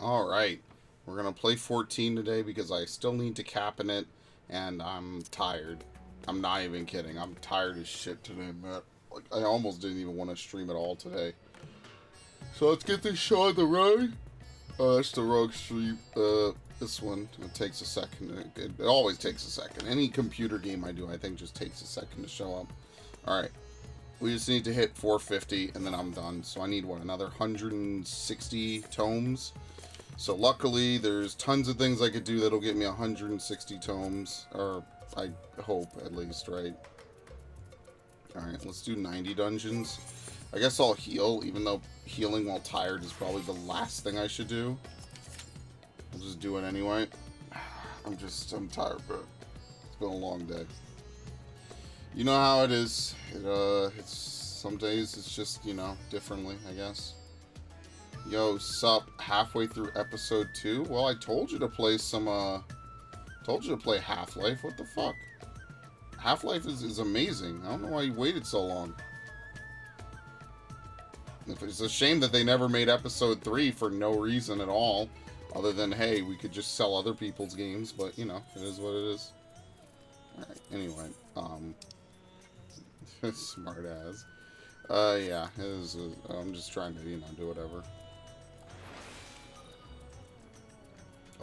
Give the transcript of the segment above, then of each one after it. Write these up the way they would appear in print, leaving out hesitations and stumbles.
Alright. We're going to play 14 today because I still need to cap in it, and I'm tired. I'm not even kidding. I'm tired as shit today, man. Like, I almost didn't even want to stream at all today. So let's get this show on the road. That's the rogue stream. This one, it takes a second. It always takes a second. Any computer game I do, I think, just takes a second to show up. Alright. We just need to hit 450, and then I'm done. So I need, what, another 160 tomes? So luckily, there's tons of things I could do that'll get me 160 tomes. Or, I hope, at least, right? Alright, let's do 90 dungeons. I guess I'll heal, even though healing while tired is probably the last thing I should do. I'll just do it anyway. I'm tired, bro. It's been a long day. You know how it is. It's some days it's just, you know, differently, I guess. Yo, sup, halfway through episode 2? Well, I told you to play some, told you to play Half-Life. What the fuck? Half-Life is amazing. I don't know why you waited so long. It's a shame that they never made episode 3 for no reason at all. Other than, hey, we could just sell other people's games, but, you know, it is what it is. Alright, anyway, smart ass. Yeah, it is, I'm just trying to, you know, do whatever.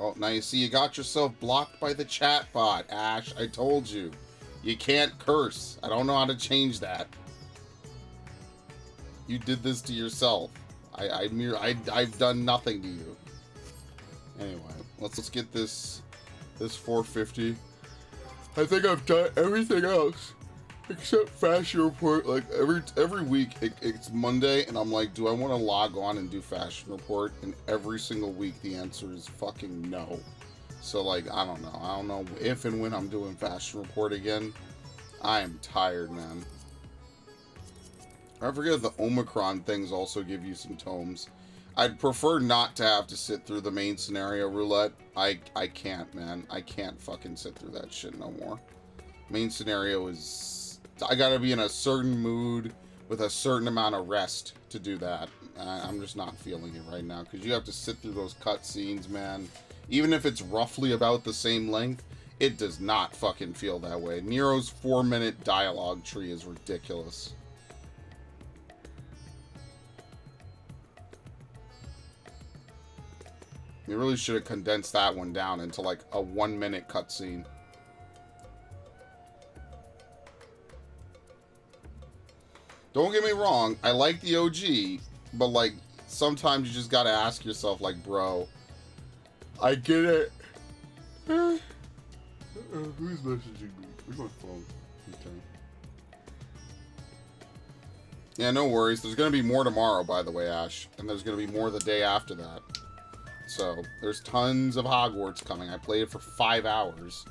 Oh, now you see, you got yourself blocked by the chat bot, Ash. I told you. You can't curse. I don't know how to change that. You did this to yourself. I've done nothing to you. Anyway, let's get this 450. I think I've done everything else except Fashion Report. Like every week, it's Monday, and I'm like, do I want to log on and do Fashion Report? And every single week, the answer is fucking no. So like, I don't know. I don't know if and when I'm doing Fashion Report again. I am tired, man. I forget the Omicron things also give you some tomes. I'd prefer not to have to sit through the main scenario roulette. I can't, man. I can't fucking sit through that shit no more. Main scenario is... I gotta be in a certain mood with a certain amount of rest to do that. I'm just not feeling it right now, because you have to sit through those cutscenes, man. Even if it's roughly about the same length, it does not fucking feel that way. Nero's 4-minute dialogue tree is ridiculous. You really should have condensed that one down into like a 1-minute cutscene. Don't get me wrong, I like the OG, but like sometimes you just gotta ask yourself, like, bro, I get it. Who's messaging me? Where's my phone? Okay. Yeah, no worries. There's gonna be more tomorrow, by the way, Ash, and there's gonna be more the day after that. So, there's tons of Hogwarts coming. I played it for 5 hours.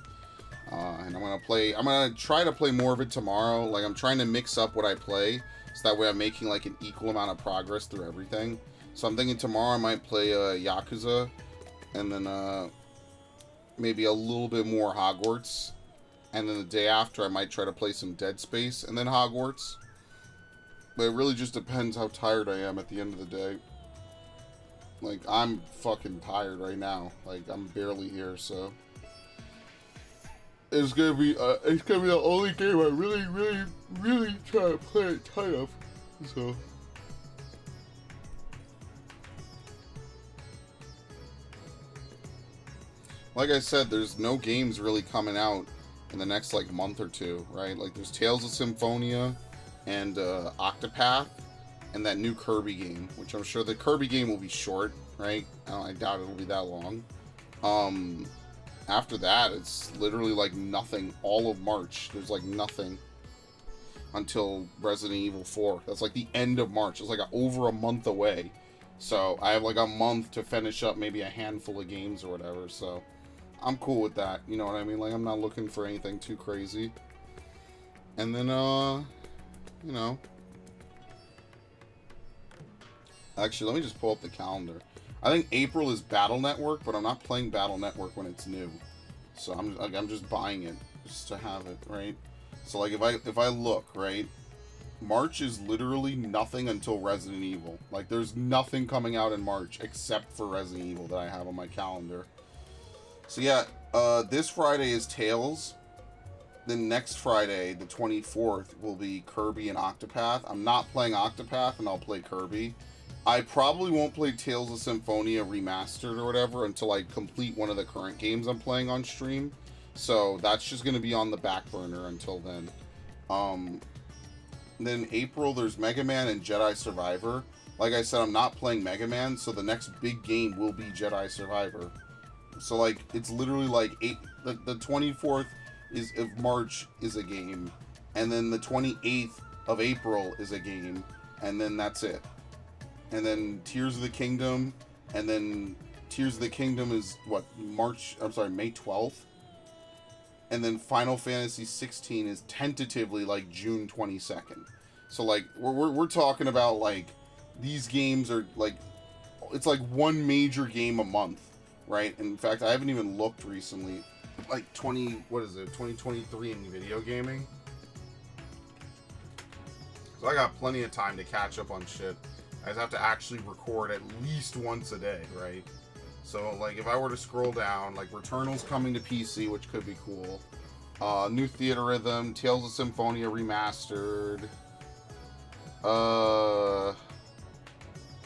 And I'm gonna try to play more of it tomorrow. Like, I'm trying to mix up what I play, so that way I'm making, like, an equal amount of progress through everything. So I'm thinking tomorrow I might play, Yakuza, and then, maybe a little bit more Hogwarts. And then the day after I might try to play some Dead Space, and then Hogwarts. But it really just depends how tired I am at the end of the day. Like, I'm fucking tired right now. Like, I'm barely here, so... It's gonna be the only game I really try to play a ton of. So... Like I said, there's no games really coming out in the next, like, month or two, right? Like, there's Tales of Symphonia and Octopath, and that new Kirby game, which I'm sure the Kirby game will be short, right? I doubt it'll be that long. After that, it's literally like nothing. All of March, there's like nothing until Resident Evil 4. That's like the end of March. It's like over a month away. So I have like a month to finish up maybe a handful of games or whatever. So I'm cool with that. You know what I mean? Like, I'm not looking for anything too crazy. And then, you know... Actually, let me just pull up the calendar. I think April is Battle Network, but I'm not playing Battle Network when it's new. So I'm just buying it just to have it, right? So like if I look, right? March is literally nothing until Resident Evil. Like, there's nothing coming out in March except for Resident Evil that I have on my calendar. So yeah, this Friday is Tales. Then next Friday, the 24th, will be Kirby and Octopath. I'm not playing Octopath, and I'll play Kirby. I probably won't play Tales of Symphonia Remastered or whatever until I complete one of the current games I'm playing on stream. So that's just going to be on the back burner until then. Then April, there's Mega Man and Jedi Survivor. Like I said, I'm not playing Mega Man, so the next big game will be Jedi Survivor. So, like, it's literally like the 24th of March is a game, and then the 28th of April is a game, and then that's it. And then Tears of the Kingdom, and then Tears of the Kingdom is, what, May 12th? And then Final Fantasy 16 is tentatively like June 22nd. So like we're talking about like these games are like it's like one major game a month, right? And in fact, I haven't even looked recently. Like 2023 in video gaming. So I got plenty of time to catch up on shit. I just have to actually record at least once a day, right? So, like, if I were to scroll down, like, Returnal's coming to PC, which could be cool. New Theater Rhythm, Tales of Symphonia Remastered.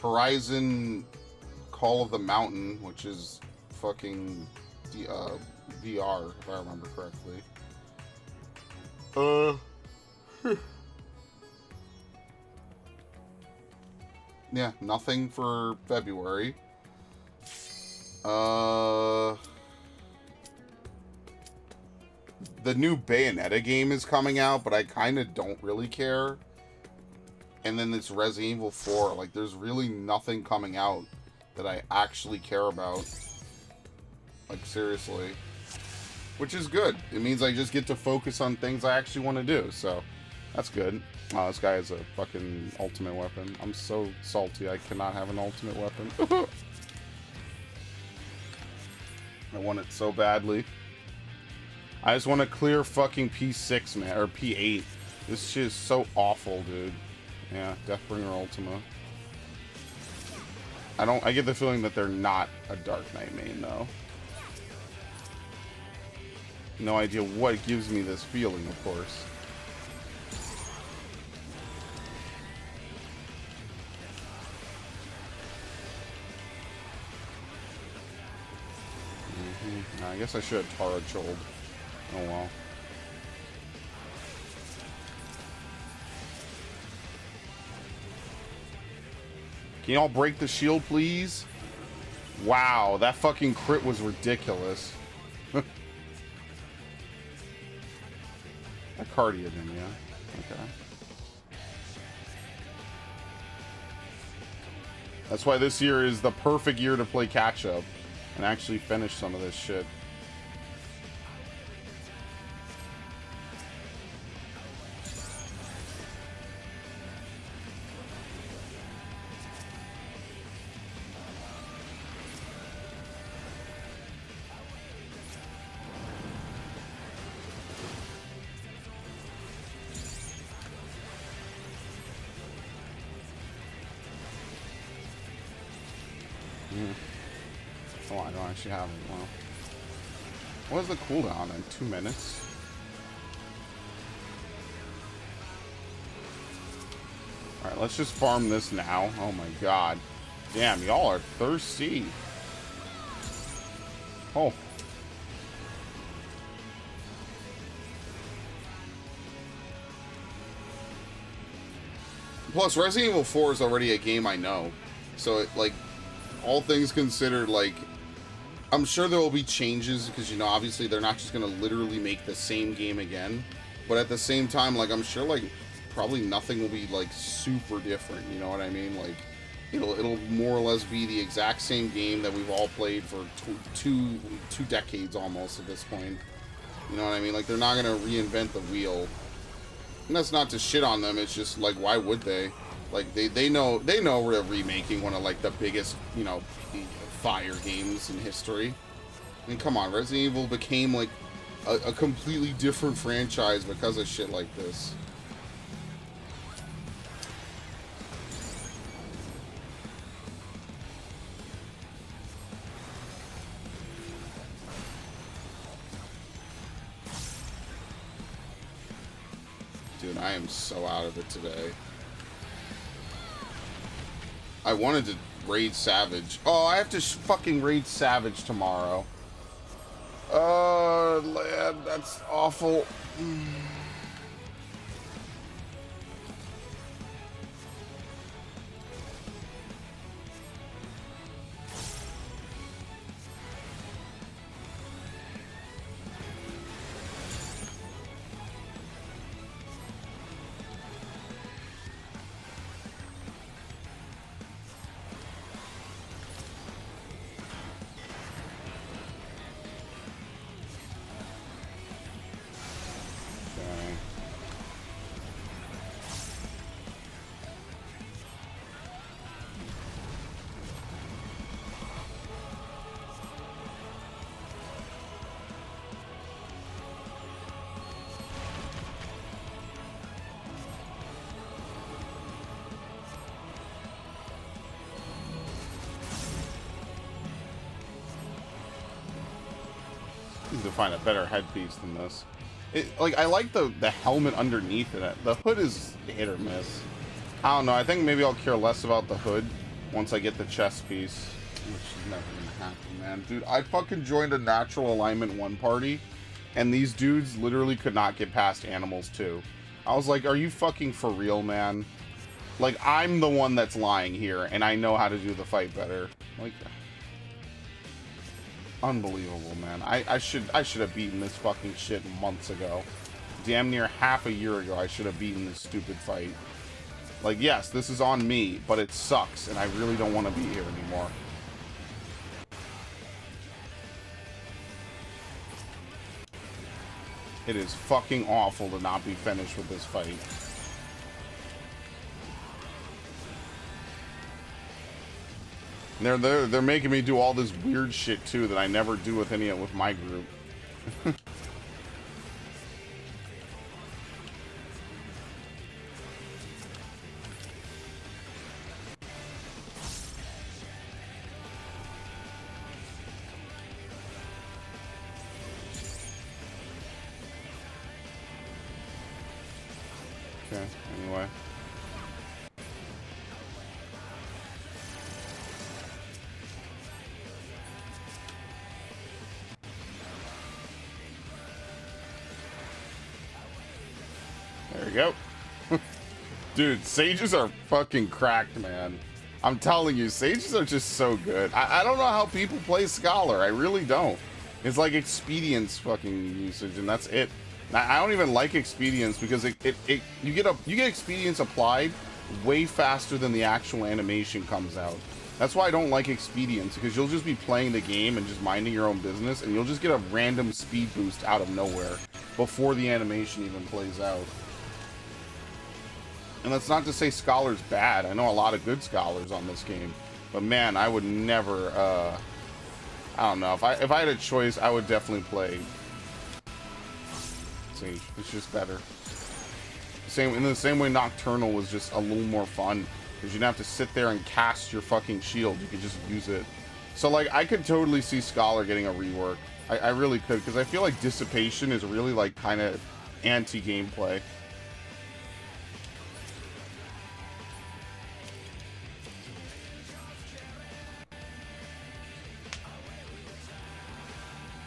Horizon Call of the Mountain, which is fucking VR, if I remember correctly. Yeah, nothing for February. The new Bayonetta game is coming out, but I kind of don't really care. And then it's Resident Evil 4. Like, there's really nothing coming out that I actually care about. Like, seriously. Which is good. It means I just get to focus on things I actually want to do, so that's good. Oh, this guy has a fucking ultimate weapon. I'm so salty I cannot have an ultimate weapon. I want it so badly. I just want to clear fucking P6, man, or P8. This shit is so awful, dude. Yeah, Deathbringer Ultima. I get the feeling that they're not a Dark Knight main, though. No idea what gives me this feeling, of course. I guess I should have Tara Jold. Oh well. Can y'all break the shield, please? Wow, that fucking crit was ridiculous. I cardioed him, yeah. Okay. That's why this year is the perfect year to play catch-up and actually finish some of this shit. Oh, I don't actually have it. Well, what is the cooldown in 2 minutes? Alright, let's just farm this now. Oh my god. Damn, y'all are thirsty. Oh. Plus, Resident Evil 4 is already a game I know. So, it, like, all things considered, like, I'm sure there will be changes because, you know, obviously they're not just going to literally make the same game again. But at the same time, like, I'm sure, like, probably nothing will be, like, super different, you know what I mean? Like, it'll more or less be the exact same game that we've all played for two decades almost at this point. You know what I mean? Like, they're not going to reinvent the wheel. And that's not to shit on them, it's just, like, why would they? Like, they know we're remaking one of, like, the biggest, you know, fire games in history. I mean, come on, Resident Evil became, like, a completely different franchise because of shit like this. I am so out of it today. I wanted to raid Savage. Oh, I have to fucking raid Savage tomorrow. Lad, that's awful. To find a better headpiece than this. Like, I like the helmet underneath it. The hood is hit or miss. I don't know. I think maybe I'll care less about the hood once I get the chest piece, which is never gonna happen, man. Dude, I fucking joined a natural alignment 1 party, and these dudes literally could not get past animals 2. I was like, are you fucking for real, man? Like, I'm the one that's lying here, and I know how to do the fight better. Like, unbelievable, man. I should have beaten this fucking shit months ago. Damn near half a year ago, I should have beaten this stupid fight. Like, yes, this is on me, but it sucks, and I really don't want to be here anymore. It is fucking awful to not be finished with this fight. They're making me do all this weird shit too that I never do with with my group. Okay, anyway. There you go. Dude, sages are fucking cracked, man. I'm telling you, sages are just so good. I don't know how people play Scholar. I really don't. It's like expedience fucking usage, and that's it. I don't even like expedience because you get expedience applied way faster than the actual animation comes out. That's why I don't like expedience, because you'll just be playing the game and just minding your own business, and you'll just get a random speed boost out of nowhere before the animation even plays out. And that's not to say Scholar's bad. I know a lot of good Scholars on this game. But man, I would never, I don't know. If I had a choice, I would definitely play Sage. It's just better. In the same way Nocturnal was just a little more fun. Because you didn't have to sit there and cast your fucking shield. You could just use it. So, like, I could totally see Scholar getting a rework. I really could. Because I feel like Dissipation is really, like, kind of anti-gameplay.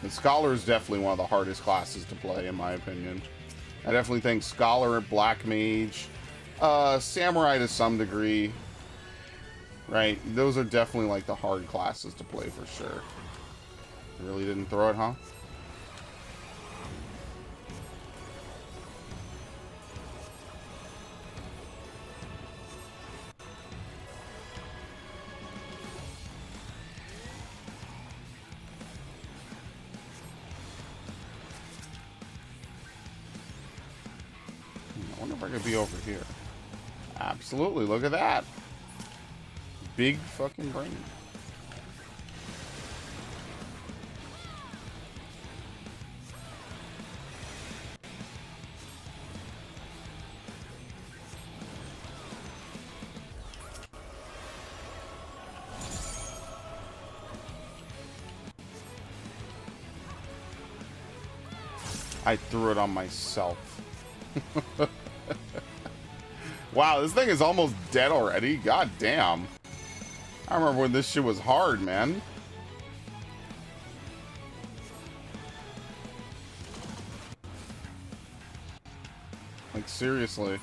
And Scholar is definitely one of the hardest classes to play, in my opinion. I definitely think Scholar, Black Mage, Samurai to some degree, right? Those are definitely like the hard classes to play for sure. You really didn't throw it, huh? I wonder if I could be over here. Absolutely, look at that. Big fucking brain. I threw it on myself. Wow, this thing is almost dead already? God damn. I remember when this shit was hard, man. Like, seriously.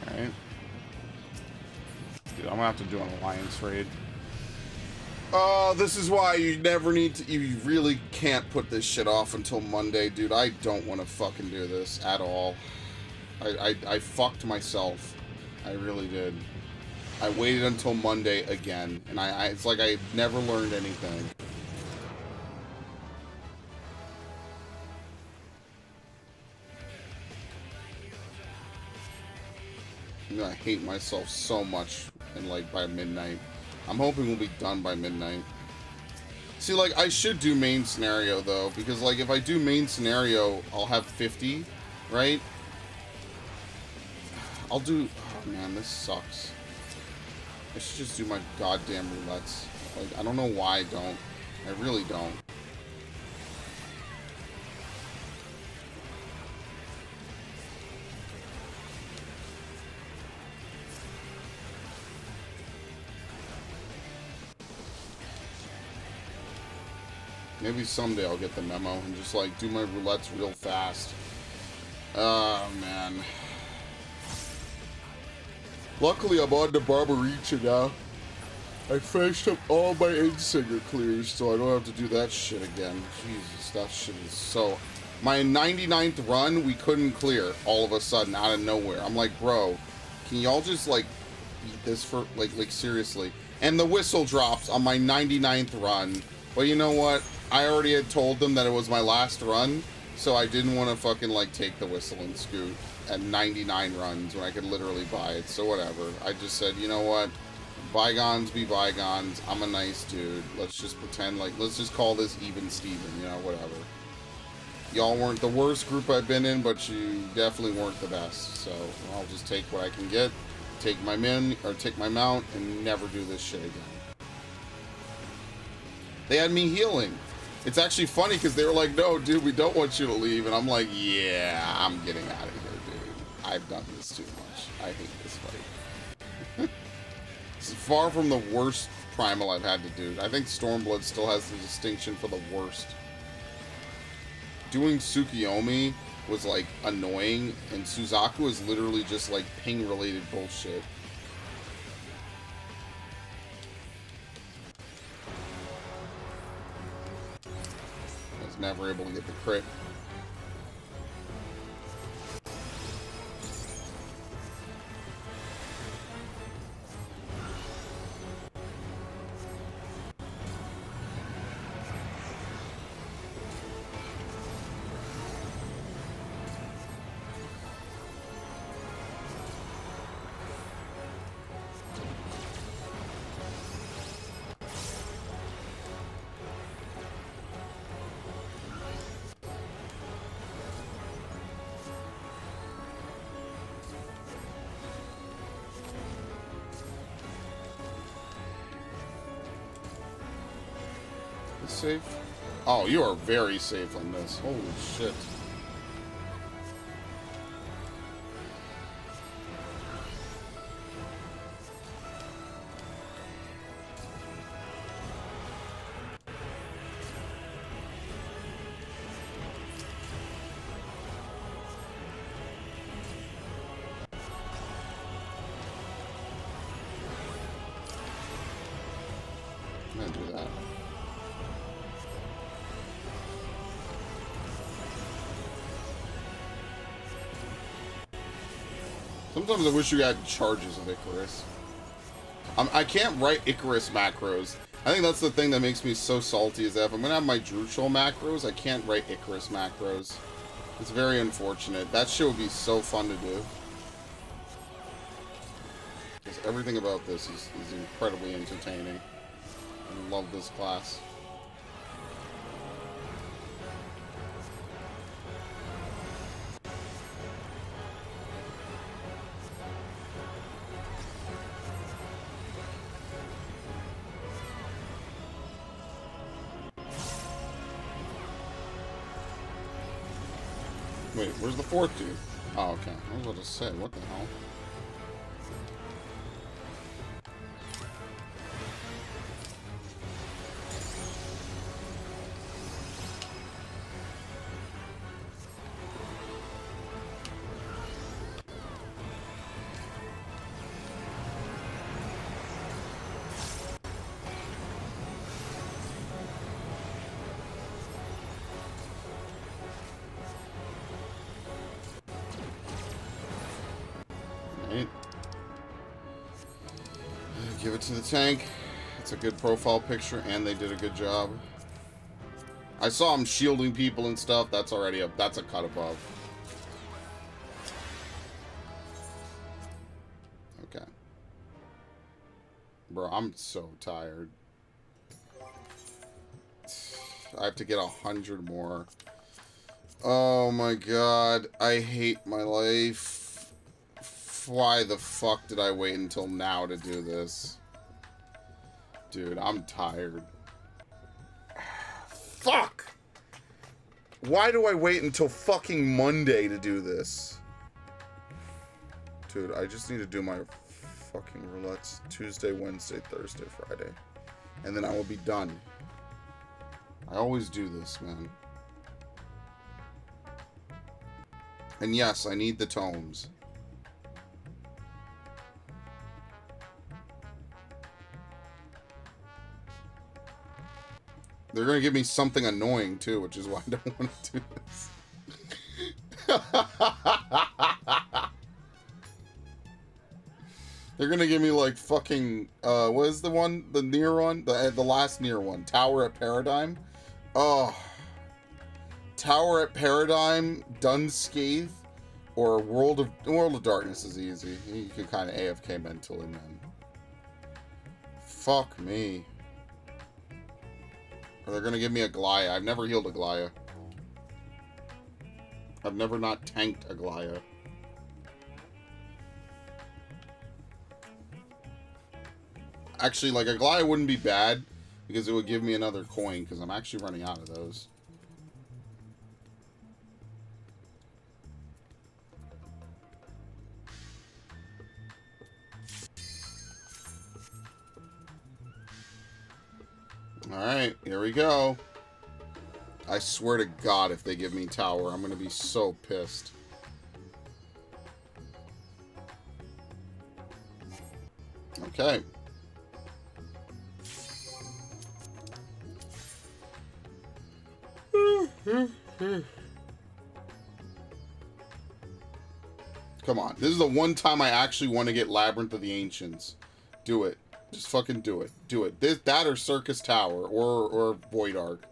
Alright. Dude, I'm gonna have to do an alliance raid. This is why you never need to, you really can't put this shit off until Monday, dude. I don't want to fucking do this at all. I fucked myself. I really did. I waited until Monday again, and it's like I never learned anything. I hate myself so much, and like by midnight. I'm hoping we'll be done by midnight. See, like, I should do main scenario, though, because, like, if I do main scenario, I'll have 50, right? I'll do... Oh, man, this sucks. I should just do my goddamn roulettes. Like, I don't know why I don't. I really don't. Maybe someday I'll get the memo and just, like, do my roulettes real fast. Oh, man. Luckily, I'm on the Barbaricha now. I finished up all my Endsinger clears, so I don't have to do that shit again. Jesus, that shit is so... My 99th run, we couldn't clear all of a sudden, out of nowhere. I'm like, bro, can y'all just, like, beat this for... Like, seriously. And the whistle drops on my 99th run. But you know what? I already had told them that it was my last run, so I didn't want to fucking, like, take the whistle and scoot at 99 runs when I could literally buy it, so whatever. I just said, you know what? Bygones be bygones. I'm a nice dude. Let's just pretend like, let's just call this even Steven, you know, whatever. Y'all weren't the worst group I've been in, but you definitely weren't the best, so I'll just take what I can get, take my min, or take my mount, and never do this shit again. They had me healing. It's actually funny because they were like, no, dude, we don't want you to leave. And I'm like, yeah, I'm getting out of here, dude. I've done this too much. I hate this fight. It's far from the worst primal I've had to do. I think Stormblood still has the distinction for the worst. Doing Tsukiyomi was, like, annoying. And Suzaku is literally just, like, ping-related bullshit. Never able to get the crit. Safe? Oh, you are very safe on this. Holy shit. I'm gonna do that. Sometimes I wish you had charges of Icarus. I can't write Icarus macros I think that's the thing that makes me so salty is that if I'm going to have my Druchel macros, I can't write Icarus macros. It's very unfortunate. That shit would be so fun to do. Because everything about this is incredibly entertaining. I love this class. Wait, where's the fourth dude? Oh, okay. I was about to say, what the hell? Give it to the tank. It's a good profile picture, and they did a good job. I saw him shielding people and stuff. That's already that's a cut above. Okay. Bro, I'm so tired. I have to get 100 more. Oh my god. I hate my life. Why the fuck did I wait until now to do this? Dude, I'm tired. Fuck! Why do I wait until fucking Monday to do this? Dude, I just need to do my fucking roulettes Tuesday, Wednesday, Thursday, Friday. And then I will be done. I always do this, man. And yes, I need the tomes. They're going to give me something annoying, too, which is why I don't want to do this. They're going to give me, like, fucking, what is the one? The near one? The last near one. Tower at Paradigm? Oh. Tower at Paradigm, Dunscathe, or World of Darkness is easy. You can kind of AFK mentally, man. Fuck me. Or they're gonna give me a Glaya. I've never healed a Glaya. I've never not tanked a Glaya. Actually, like, a Glaya wouldn't be bad, because it would give me another coin, because I'm actually running out of those. Alright, here we go. I swear to God, if they give me Tower, I'm going to be so pissed. Okay. Come on. This is the one time I actually want to get Labyrinth of the Ancients. Do it. Just fucking do it. Do it. That or Circus Tower or Void Ark.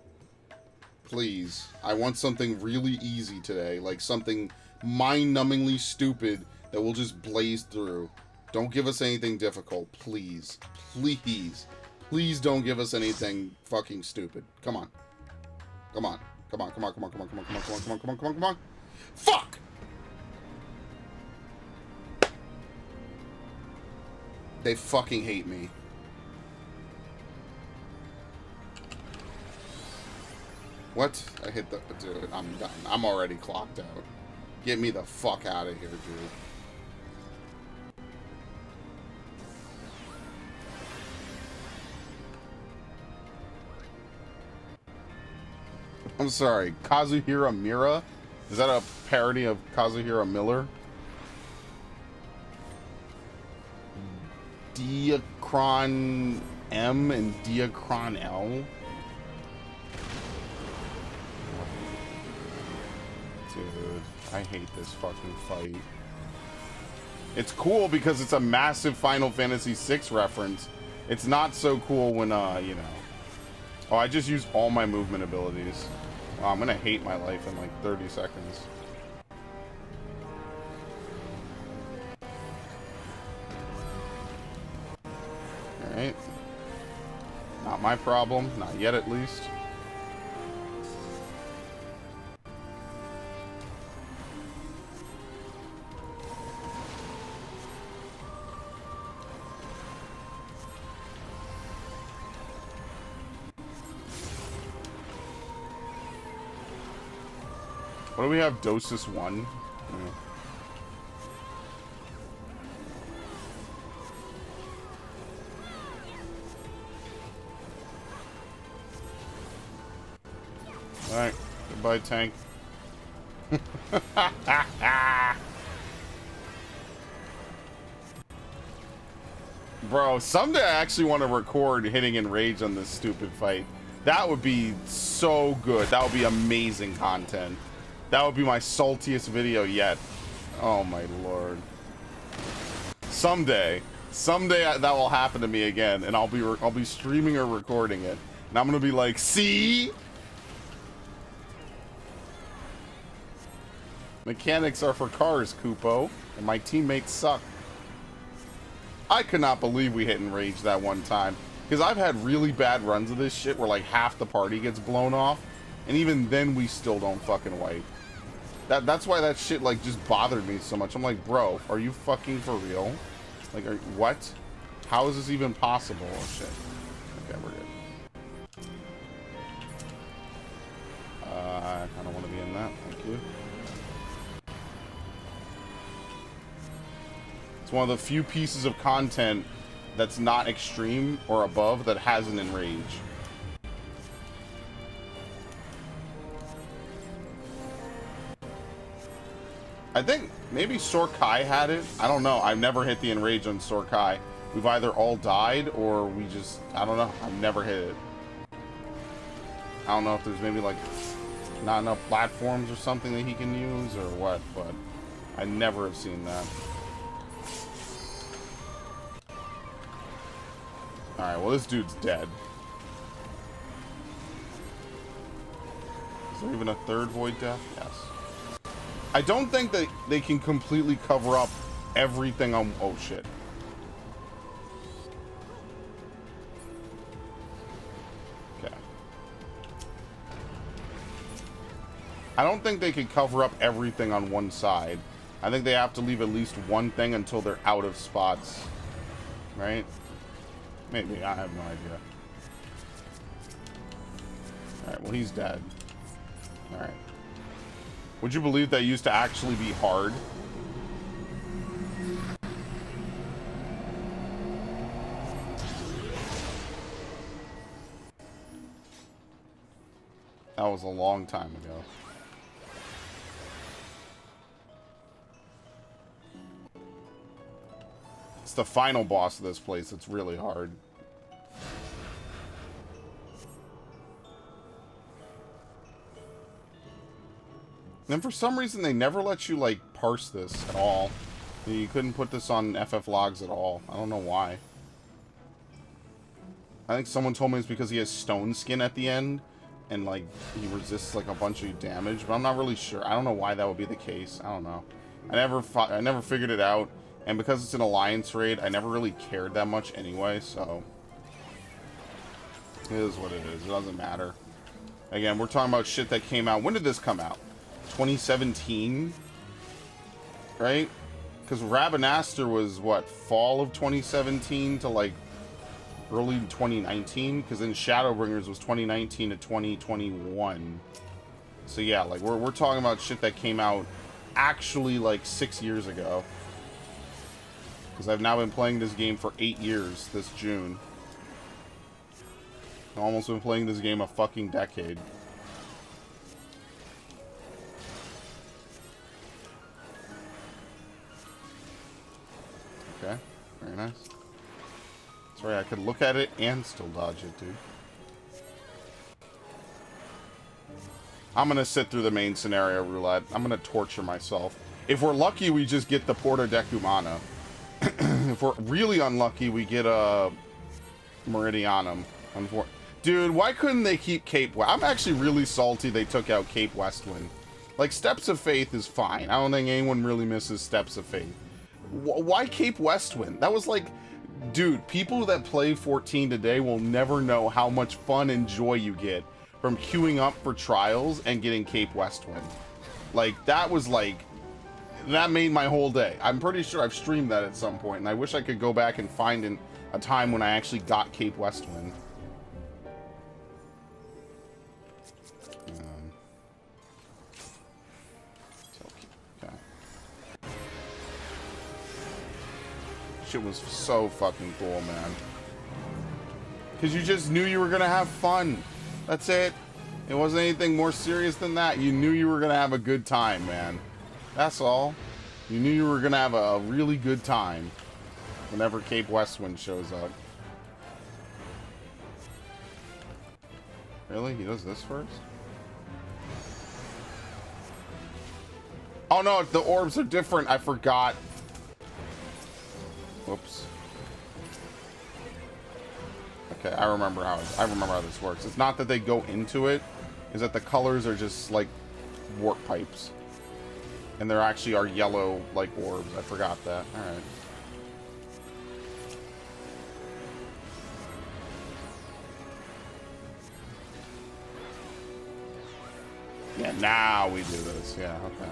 Please. I want something really easy today. Like something mind-numbingly stupid that will just blaze through. Don't give us anything difficult. Please. Please. Please don't give us anything fucking stupid. Come on. Come on. Come on. Come on. Come on. Come on. Come on. Come on. Come on. Come on. Come on. Come on. Come on. Fuck! They fucking hate me. What? I hit the... Dude, I'm done. I'm already clocked out. Get me the fuck out of here, dude. I'm sorry. Kazuhira Mira? Is that a parody of Kazuhira Miller? Diacron M and Diacron L? Dude, I hate this fucking fight. It's cool because it's a massive Final Fantasy VI reference, It's not so cool when, you know. Oh, I just used all my movement abilities. Oh, I'm gonna hate my life in like 30 seconds. Alright. Not my problem. Not yet, at least. What do we have? Dosis 1? Yeah. Alright. Goodbye, tank. Bro, someday I actually want to record hitting Enrage on this stupid fight. That would be so good. That would be amazing content. That would be my saltiest video yet. Oh my lord. Someday that will happen to me again, and I'll be streaming or recording it, and I'm gonna be like, see? Mechanics are for cars, Kupo, and my teammates suck. I could not believe we hit Enrage that one time, because I've had really bad runs of this shit where like half the party gets blown off, and even then we still don't fucking wipe. That's why that shit like just bothered me so much. I'm like, bro, are you fucking for real? Like, what? How is this even possible? Oh shit. Okay, we're good. I don't want to be in that. Thank you. It's one of the few pieces of content that's not extreme or above that has an Enrage. I think maybe Sorkai had it. I don't know. I've never hit the Enrage on Sorkai. We've either all died or we just... I don't know. I've never hit it. I don't know if there's maybe like not enough platforms or something that he can use or what, but I never have seen that. Alright, well this dude's dead. Is there even a third Void Death? Yes. I don't think that they can completely cover up everything on... Oh, shit. Okay. I don't think they can cover up everything on one side. I think they have to leave at least one thing until they're out of spots. Right? Maybe. I have no idea. Alright, well, he's dead. Alright. Would you believe that used to actually be hard? That was a long time ago. It's the final boss of this place that's really hard. And for some reason, they never let you, like, parse this at all. You couldn't put this on FF logs at all. I don't know why. I think someone told me it's because he has stone skin at the end, and, like, he resists, like, a bunch of damage, but I'm not really sure. I don't know why that would be the case. I don't know. I never figured it out, and because it's an alliance raid, I never really cared that much anyway, so... It is what it is. It doesn't matter. Again, we're talking about shit that came out... When did this come out? 2017, right? Because Rabanaster was what, fall of 2017 to like early 2019, because then Shadowbringers was 2019 to 2021. So yeah, like we're talking about shit that came out actually like 6 years ago, because I've now been playing this game for 8 years this June. I've almost been playing this game a fucking decade. Okay, very nice. Sorry, I could look at it and still dodge it, dude. I'm gonna sit through the main scenario roulette. I'm gonna torture myself. If we're lucky, we just get the Porta Decumana. If we're really unlucky, we get a Meridianum. Dude, why couldn't they keep Cape West? I'm actually really salty they took out Cape Westwind. Like, Steps of Faith is fine. I don't think anyone really misses Steps of Faith. Why Cape Westwind? That was like... Dude, people that play 14 today will never know how much fun and joy you get from queuing up for trials and getting Cape Westwind. Like, that was like... That made my whole day. I'm pretty sure I've streamed that at some point, and I wish I could go back and find a time when I actually got Cape Westwind. Okay. Shit was so fucking cool, man. Because you just knew you were going to have fun. That's it. It wasn't anything more serious than that. You knew you were going to have a good time, man. That's all. You knew you were going to have a really good time whenever Cape Westwind shows up. Really? He does this first? Oh no, the orbs are different. I forgot. Whoops. Okay, I remember how this works. It's not that they go into it, is that the colors are just like warp pipes. And there actually are yellow, like, orbs. I forgot that. Alright. Yeah, now we do this. Yeah, okay.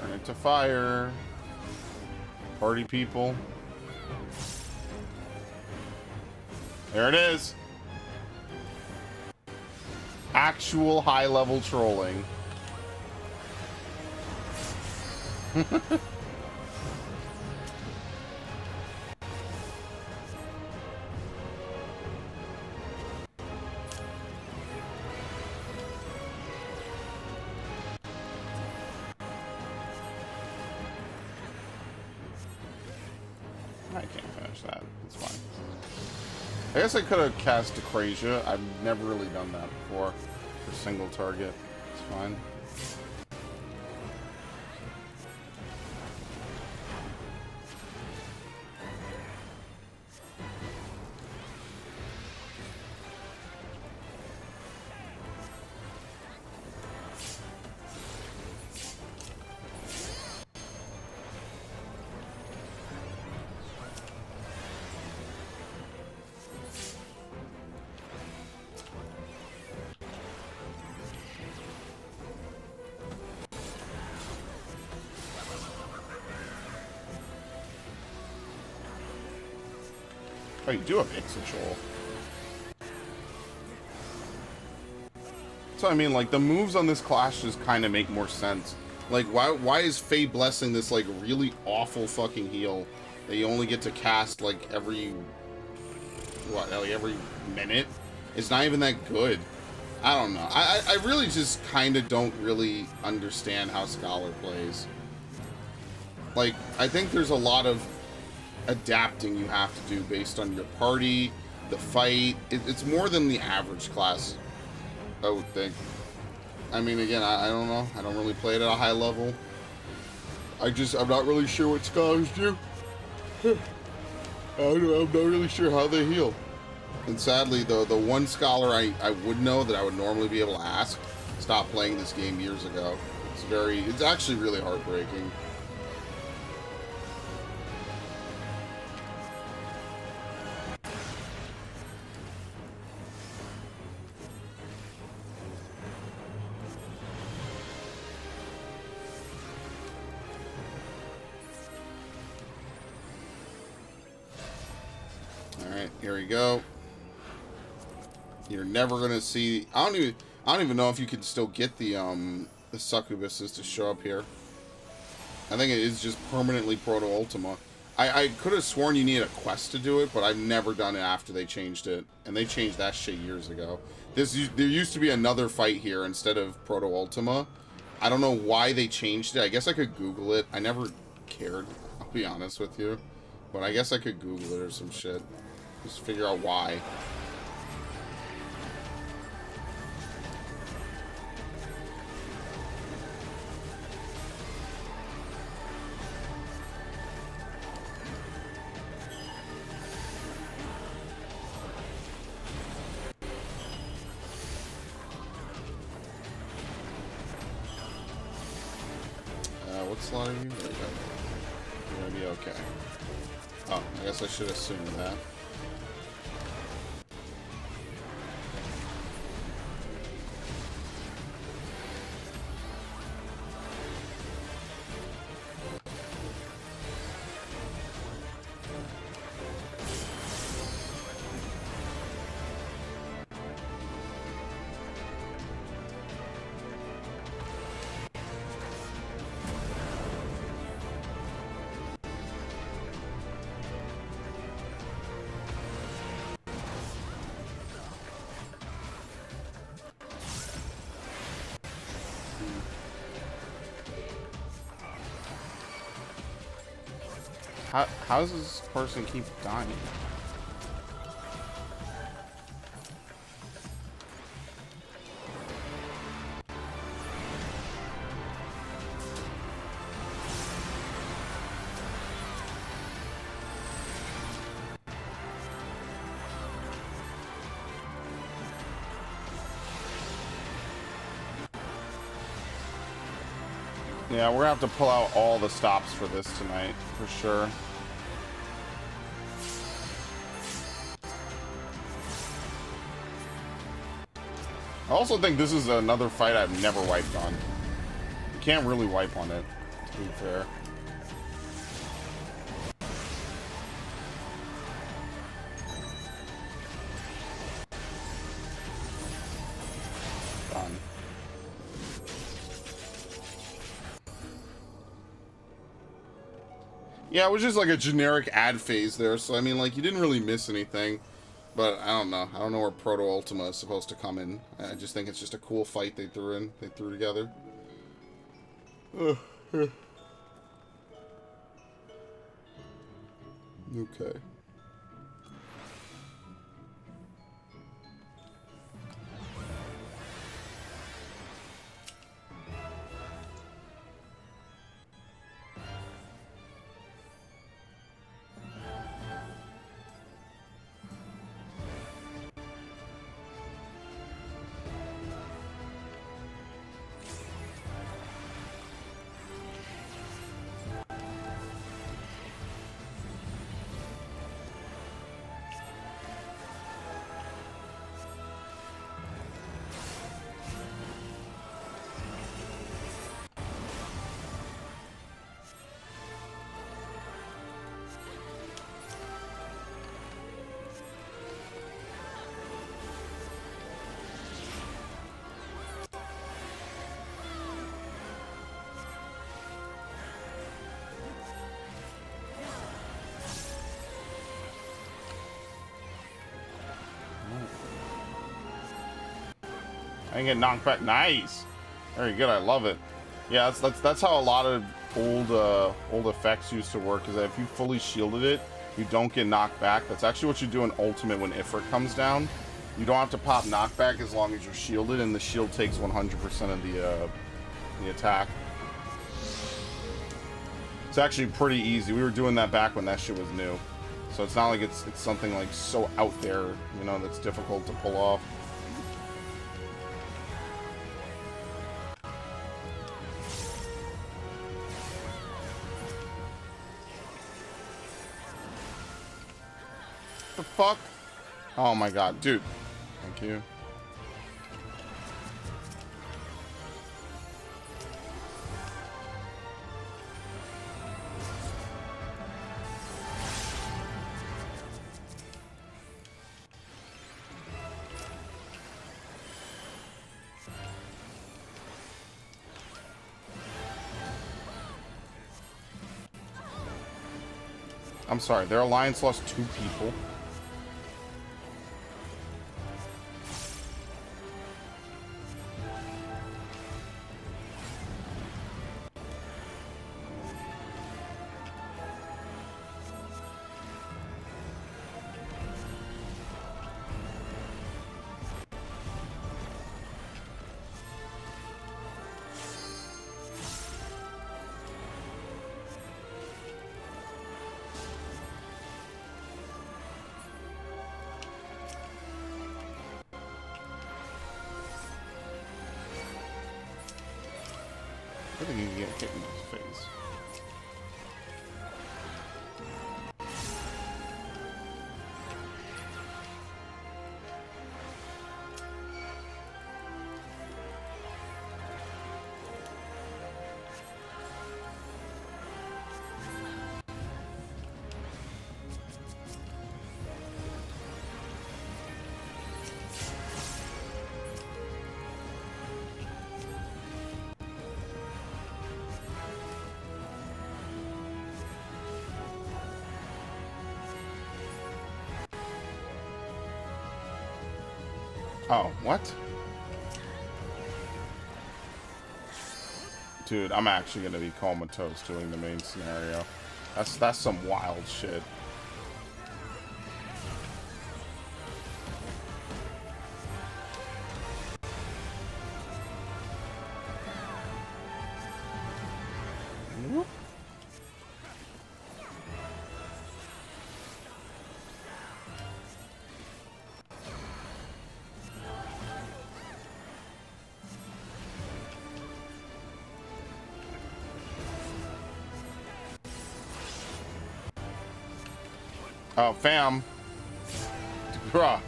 Turn it to fire. Party people. There it is. Actual high-level trolling. I can't finish that. It's fine. I guess I could have cast Decrasia. I've never really done that before for single target. It's fine. Oh, you do have Ixochol. So I mean, like, the moves on this class just kind of make more sense. Like, why is Fey Blessing this, like, really awful fucking heal that you only get to cast, like, every... What, like, every minute? It's not even that good. I don't know. I really just kind of don't really understand how Scholar plays. Like, I think there's a lot of adapting you have to do based on your party, the fight. It's more than the average class, I would think. I mean, again, I don't know. I don't really play it at a high level. I'm not really sure what scholars do. I'm not really sure how they heal. And sadly, the one scholar I would know that I would normally be able to ask stopped playing this game years ago. It's actually really heartbreaking. Alright, here we go. You're never gonna see... I don't even know if you can still get the succubuses to show up here. I think it is just permanently Proto Ultima. I could have sworn you needed a quest to do it, but I've never done it after they changed it. And they changed that shit years ago. There used to be another fight here instead of Proto Ultima. I don't know why they changed it. I guess I could Google it. I never cared, I'll be honest with you. But I guess I could Google it or some shit. Just figure out why. onslaught of you? There we go. You're gonna be okay. Oh, I guess I should assume that. How does this person keep dying? Yeah, we're gonna have to pull out all the stops for this tonight, for sure. I also think this is another fight I've never wiped on. You can't really wipe on it, to be fair. Done. Yeah, it was just like a generic ad phase there, so I mean, like, you didn't really miss anything. But I don't know. I don't know where Proto Ultima is supposed to come in. I just think it's just a cool fight they threw together. Okay. I can get knocked back. Nice. Very good. I love it. Yeah, that's how a lot of old effects used to work. Is that if you fully shielded it, you don't get knocked back. That's actually what you do in Ultimate when Ifrit comes down. You don't have to pop knockback as long as you're shielded, and the shield takes 100% of the attack. It's actually pretty easy. We were doing that back when that shit was new, so it's not like it's something like so out there, you know, that's difficult to pull off. The fuck? Oh my god, dude. Thank you. I'm sorry, their alliance lost 2 people. I think you can get hit in the face. Oh, what? Dude, I'm actually gonna be comatose doing the main scenario. That's some wild shit. Whoop. Oh, fam. Bruh.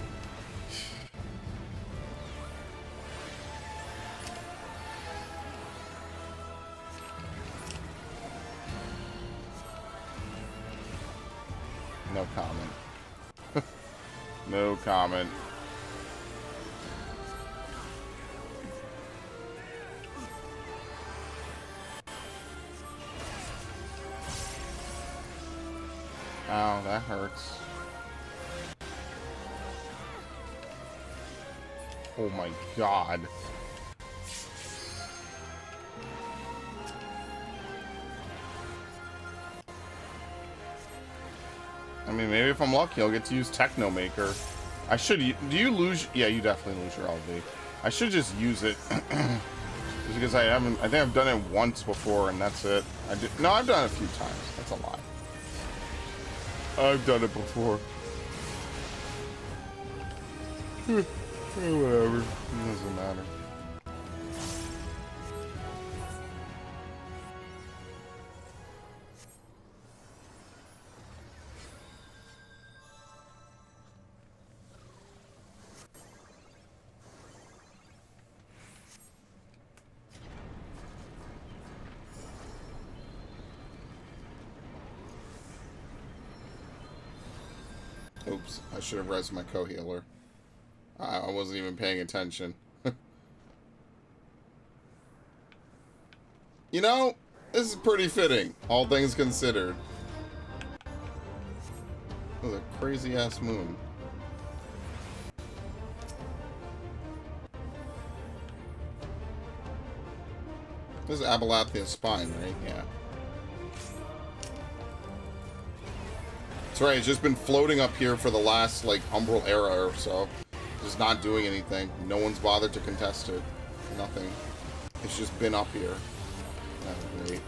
No comment. No comment. Ow, that hurts. Oh my god. I mean, maybe if I'm lucky, I'll get to use Techno Maker. I should. Do you lose? Yeah, you definitely lose your LV. I should just use it. Just because I haven't. I think I've done it once before, and that's it. No, I've done it a few times. That's a lie. I've done it before. Whatever. It doesn't matter. Oops, I should have resed my co-healer. I wasn't even paying attention. You know, this is pretty fitting, all things considered. That was a crazy-ass moon. This is Abelathia's spine, right? Yeah. That's right, it's just been floating up here for the last, like, Umbral era or so. Just not doing anything. No one's bothered to contest it. Nothing. It's just been up here. That's great.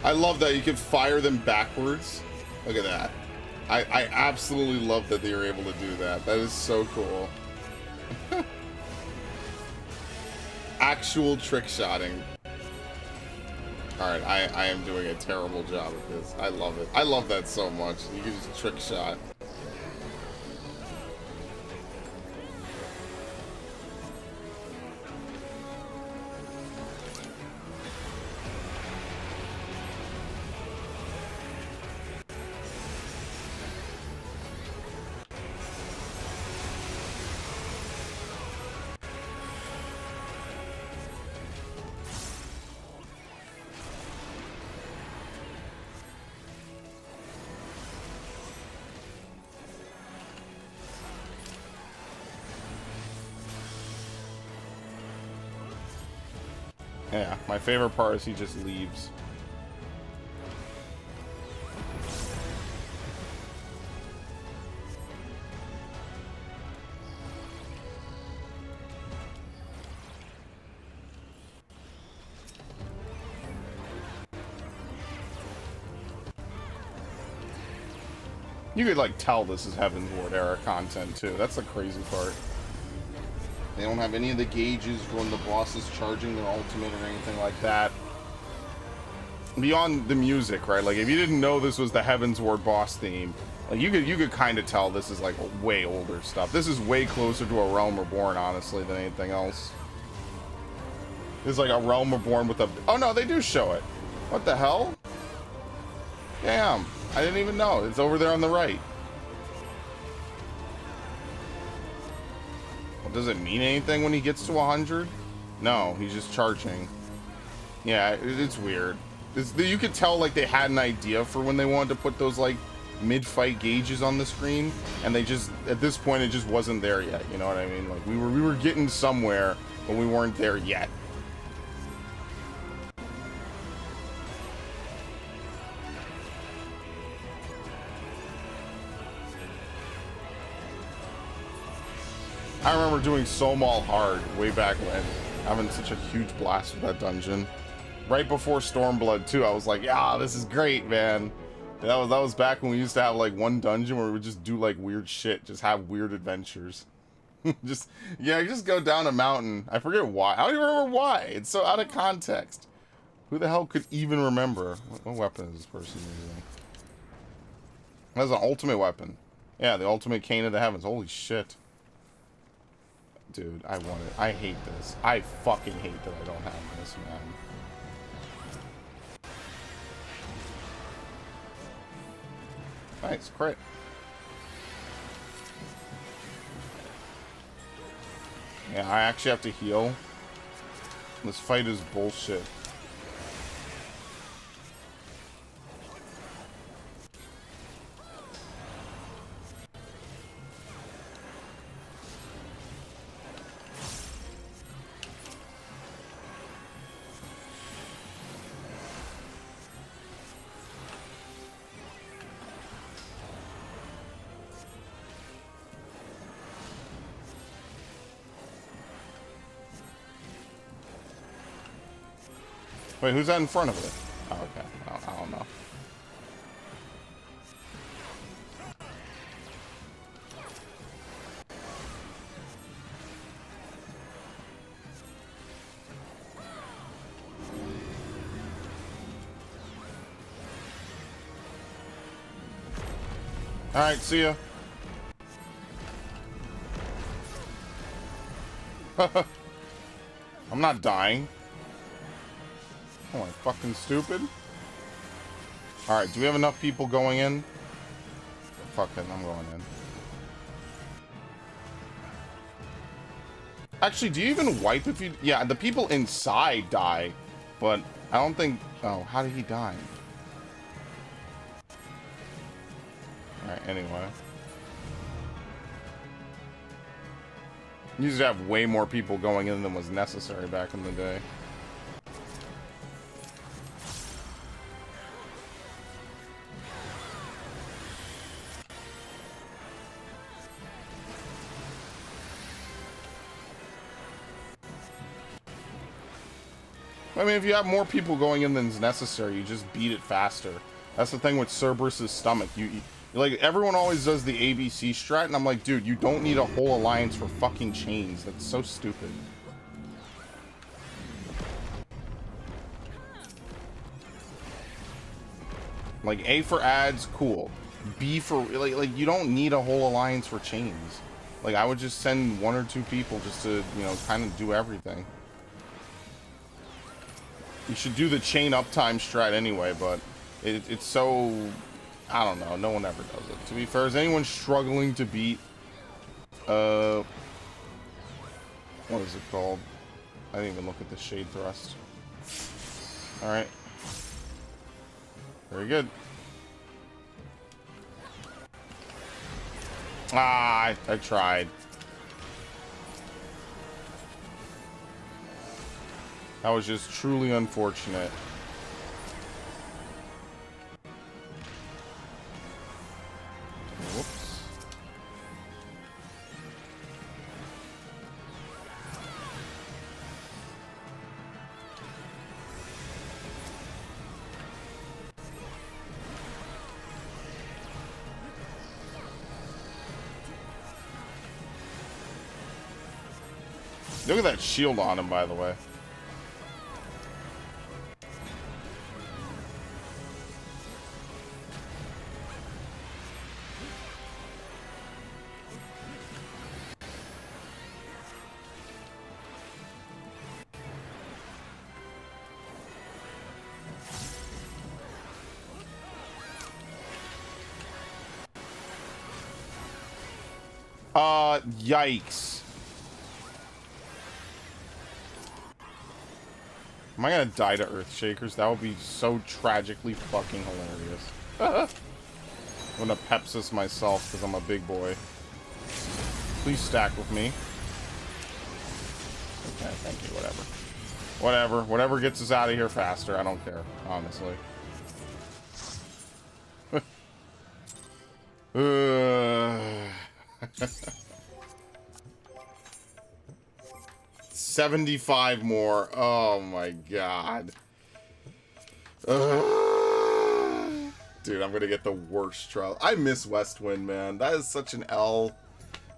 I love that you can fire them backwards. Look at that. I absolutely love that they were able to do that. That is so cool. Actual trick-shotting. Alright, I am doing a terrible job at this. I love it. I love that so much. You can just trick-shot. Yeah, my favorite part is he just leaves. You could, like, tell this is Heaven's Ward era content, too. That's the crazy part. They don't have any of the gauges when the boss is charging their ultimate or anything like that. Beyond the music, right? Like, if you didn't know this was the Heaven's Ward boss theme, Like you could kind of tell this is like way older stuff. This is way closer to a Realm Reborn, honestly, than anything else. It's like a Realm Reborn with a... Oh no, they do show it. What the hell? Damn, I didn't even know. It's over there on the right. Well, does it mean anything when he gets to 100? No, he's just charging. Yeah, it's weird. You could tell like they had an idea for when they wanted to put those like mid-fight gauges on the screen, and they just, at this point, it just wasn't there yet. You know what I mean? Like we were getting somewhere, but we weren't there yet. I remember doing Somal hard way back when, having such a huge blast with that dungeon. Right before Stormblood too, I was like, yeah, this is great, man. That was back when we used to have like one dungeon where we would just do like weird shit, just have weird adventures. just go down a mountain. I forget why. I don't even remember why. It's so out of context. Who the hell could even remember? What weapon is this person using? That's an ultimate weapon. Yeah, the ultimate cane of the heavens. Holy shit. Dude, I want it. I hate this. I fucking hate that I don't have this, man. Nice, crit. Yeah, I actually have to heal. This fight is bullshit. Wait, who's that in front of it? Oh, okay. I don't know. Alright, see ya. I'm not dying. Oh, I'm fucking stupid. Alright, do we have enough people going in? Fuck it, I'm going in. Actually, do you even wipe if you... Yeah, the people inside die, but I don't think... Oh, how did he die? Alright, anyway. You used to have way more people going in than was necessary back in the day. I mean, if you have more people going in than is necessary, you just beat it faster. That's the thing with Cerberus's stomach. You like, everyone always does the ABC strat, and I'm like, dude, you don't need a whole alliance for fucking chains. That's so stupid. Like, A for ads, cool. B for, like you don't need a whole alliance for chains. Like, I would just send 1 or 2 people just to, you know, kind of do everything. You should do the chain uptime strat anyway, but it's so... I don't know. No one ever does it. To be fair, is anyone struggling to beat... what is it called? I didn't even look at the shade thrust. Alright. Very good. Ah, I tried. That was just truly unfortunate. Whoops. Look at that shield on him, by the way. Yikes. Am I gonna die to Earthshakers? That would be so tragically fucking hilarious. I'm gonna Pepsis myself because I'm a big boy. Please stack with me. Okay, thank you, whatever. Whatever. Whatever gets us out of here faster. I don't care, honestly. 75 more. Oh my god. Dude, I'm gonna get the worst trial. I miss Westwind, man. That is such an L.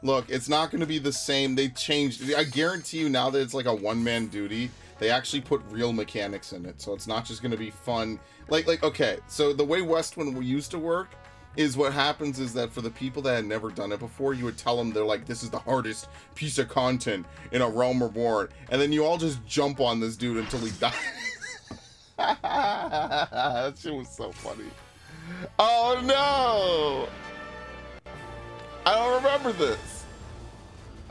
Look, it's not gonna be the same. They changed. I guarantee you now that it's like a one-man duty, they actually put real mechanics in it. So it's not just gonna be fun. Like, okay, so the way Westwind used to work is what happens is that for the people that had never done it before, you would tell them they're like, this is the hardest piece of content in A Realm Reborn. And then you all just jump on this dude until he dies. That shit was so funny. Oh no! I don't remember this.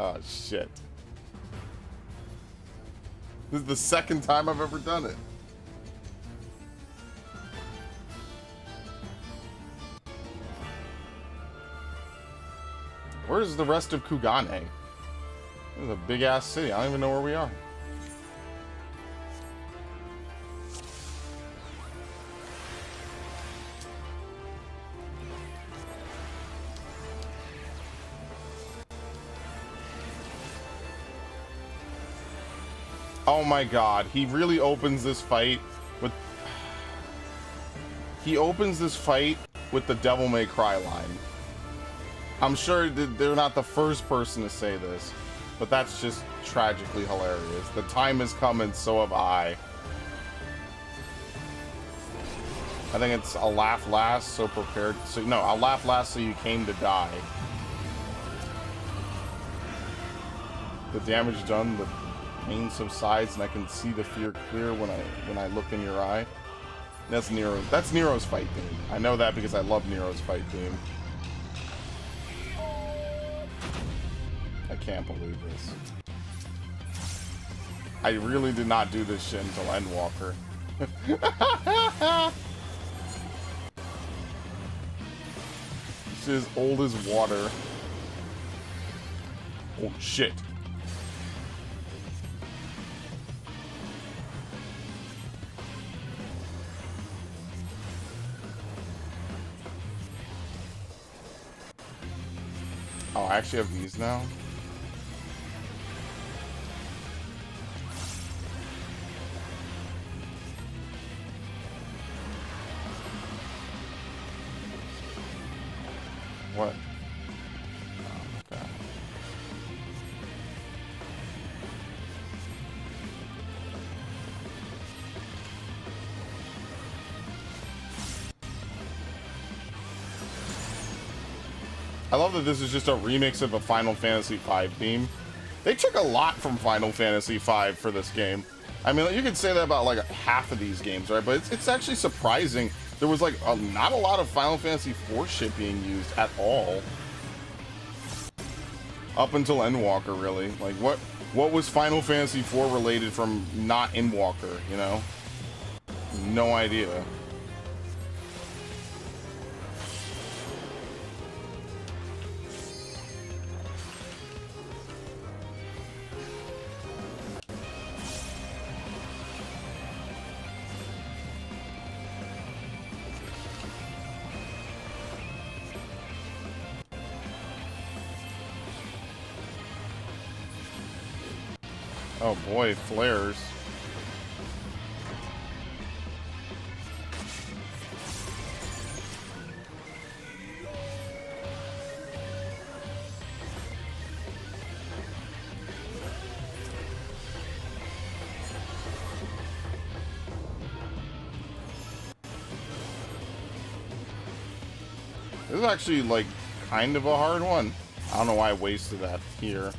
Oh shit. This is the second time I've ever done it. Where's the rest of Kugane? This is a big ass city. I don't even know where we are. Oh my god, he really opens this fight with... He opens this fight with the Devil May Cry line. I'm sure that they're not the first person to say this, but that's just tragically hilarious. The time has come and so have I. I think it's a laugh last, so prepared. So no, a laugh last, so you came to die. The damage done, the pain subsides, and I can see the fear clear when I look in your eye. That's Nero. That's Nero's fight theme. I know that because I love Nero's fight theme. I can't believe this. I really did not do this shit until Endwalker. This is old as water. Oh shit. Oh, I actually have these now? What? Oh, okay. I love that this is just a remix of a Final Fantasy V theme. They took a lot from Final Fantasy V for this game. I mean, you could say that about like half of these games, right? But it's actually surprising. There was like not a lot of Final Fantasy IV shit being used at all. Up until Endwalker, really. Like, what was Final Fantasy IV related from not Endwalker, you know? No idea. Oh boy, flares. This is actually like kind of a hard one. I don't know why I wasted that here.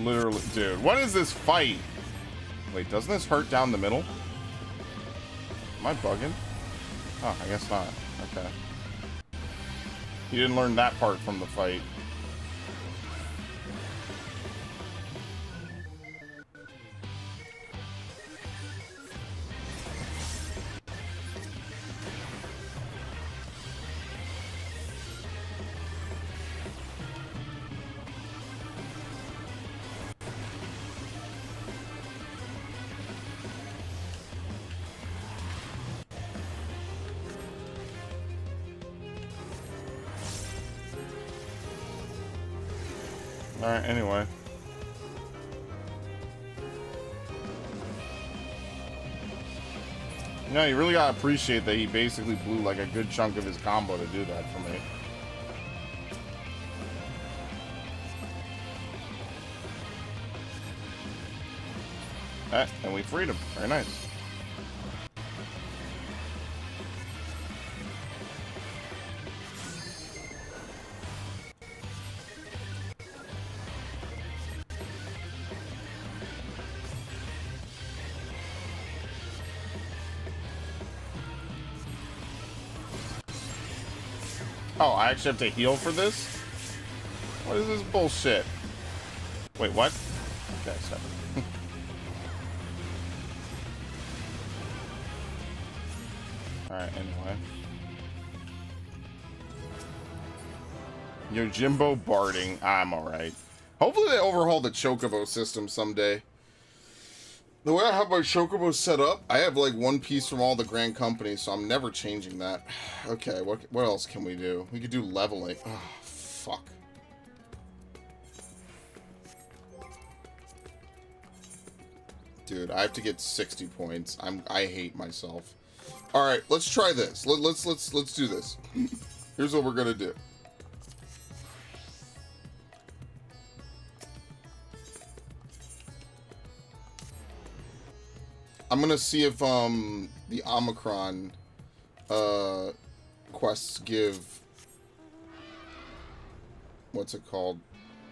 literally... Dude, what is this fight? Wait, doesn't this hurt down the middle? Am I bugging? Oh, I guess not. Okay. You didn't learn that part from the fight. Alright, anyway. You know, you really gotta appreciate that he basically blew like a good chunk of his combo to do that for me. And we freed him. Very nice. Oh, I actually have to heal for this? What is this bullshit? Wait, what? Okay, stop it. Alright, anyway. Yojimbo barding. I'm alright. Hopefully they overhaul the Chocobo system someday. The way I have my Chocobo set up, I have like one piece from all the grand companies, so I'm never changing that. Okay, what else can we do? We could do leveling. Oh, fuck. Dude, I have to get 60 points. I hate myself. All right, let's try this. Let's do this. Here's what we're gonna do. I'm gonna see if the Omicron quests give, what's it called?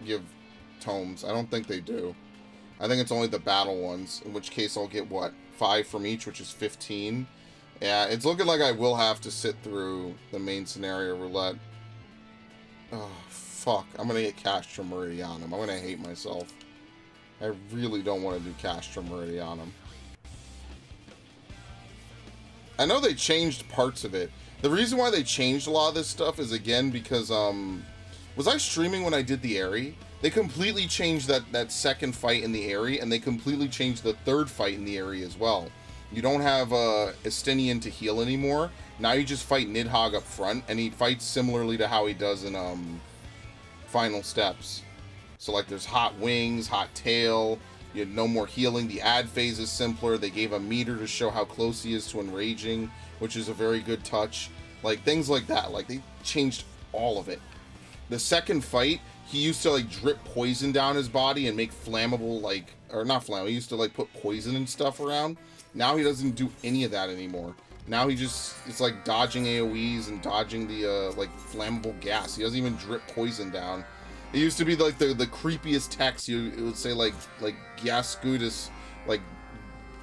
Give tomes. I don't think they do. I think it's only the battle ones, in which case I'll get, what, 5 from each, which is 15. Yeah, it's looking like I will have to sit through the main scenario roulette. Oh, fuck. I'm gonna get Castra Meridianum. I'm gonna hate myself. I really don't want to do Castra Meridianum. I know they changed parts of it. The reason why they changed a lot of this stuff is, again, because, was I streaming when I did the Aerie? They completely changed that second fight in the Aerie, and they completely changed the third fight in the Aerie as well. You don't have Estinian to heal anymore. Now you just fight Nidhogg up front, and he fights similarly to how he does in Final Steps. So, like, there's Hot Wings, Hot Tail. You have no more healing. The ad phase is simpler. They gave a meter to show how close he is to enraging, which is a very good touch. Like, things like that. Like, they changed all of it. The second fight, he used to, like, drip poison down his body and make flammable, like, or not flammable, he used to, like, put poison and stuff around. Now he doesn't do any of that anymore. Now he just, it's like dodging AoEs and dodging the, like, flammable gas. He doesn't even drip poison down. It used to be like the creepiest text. It would say like Gascudus, like,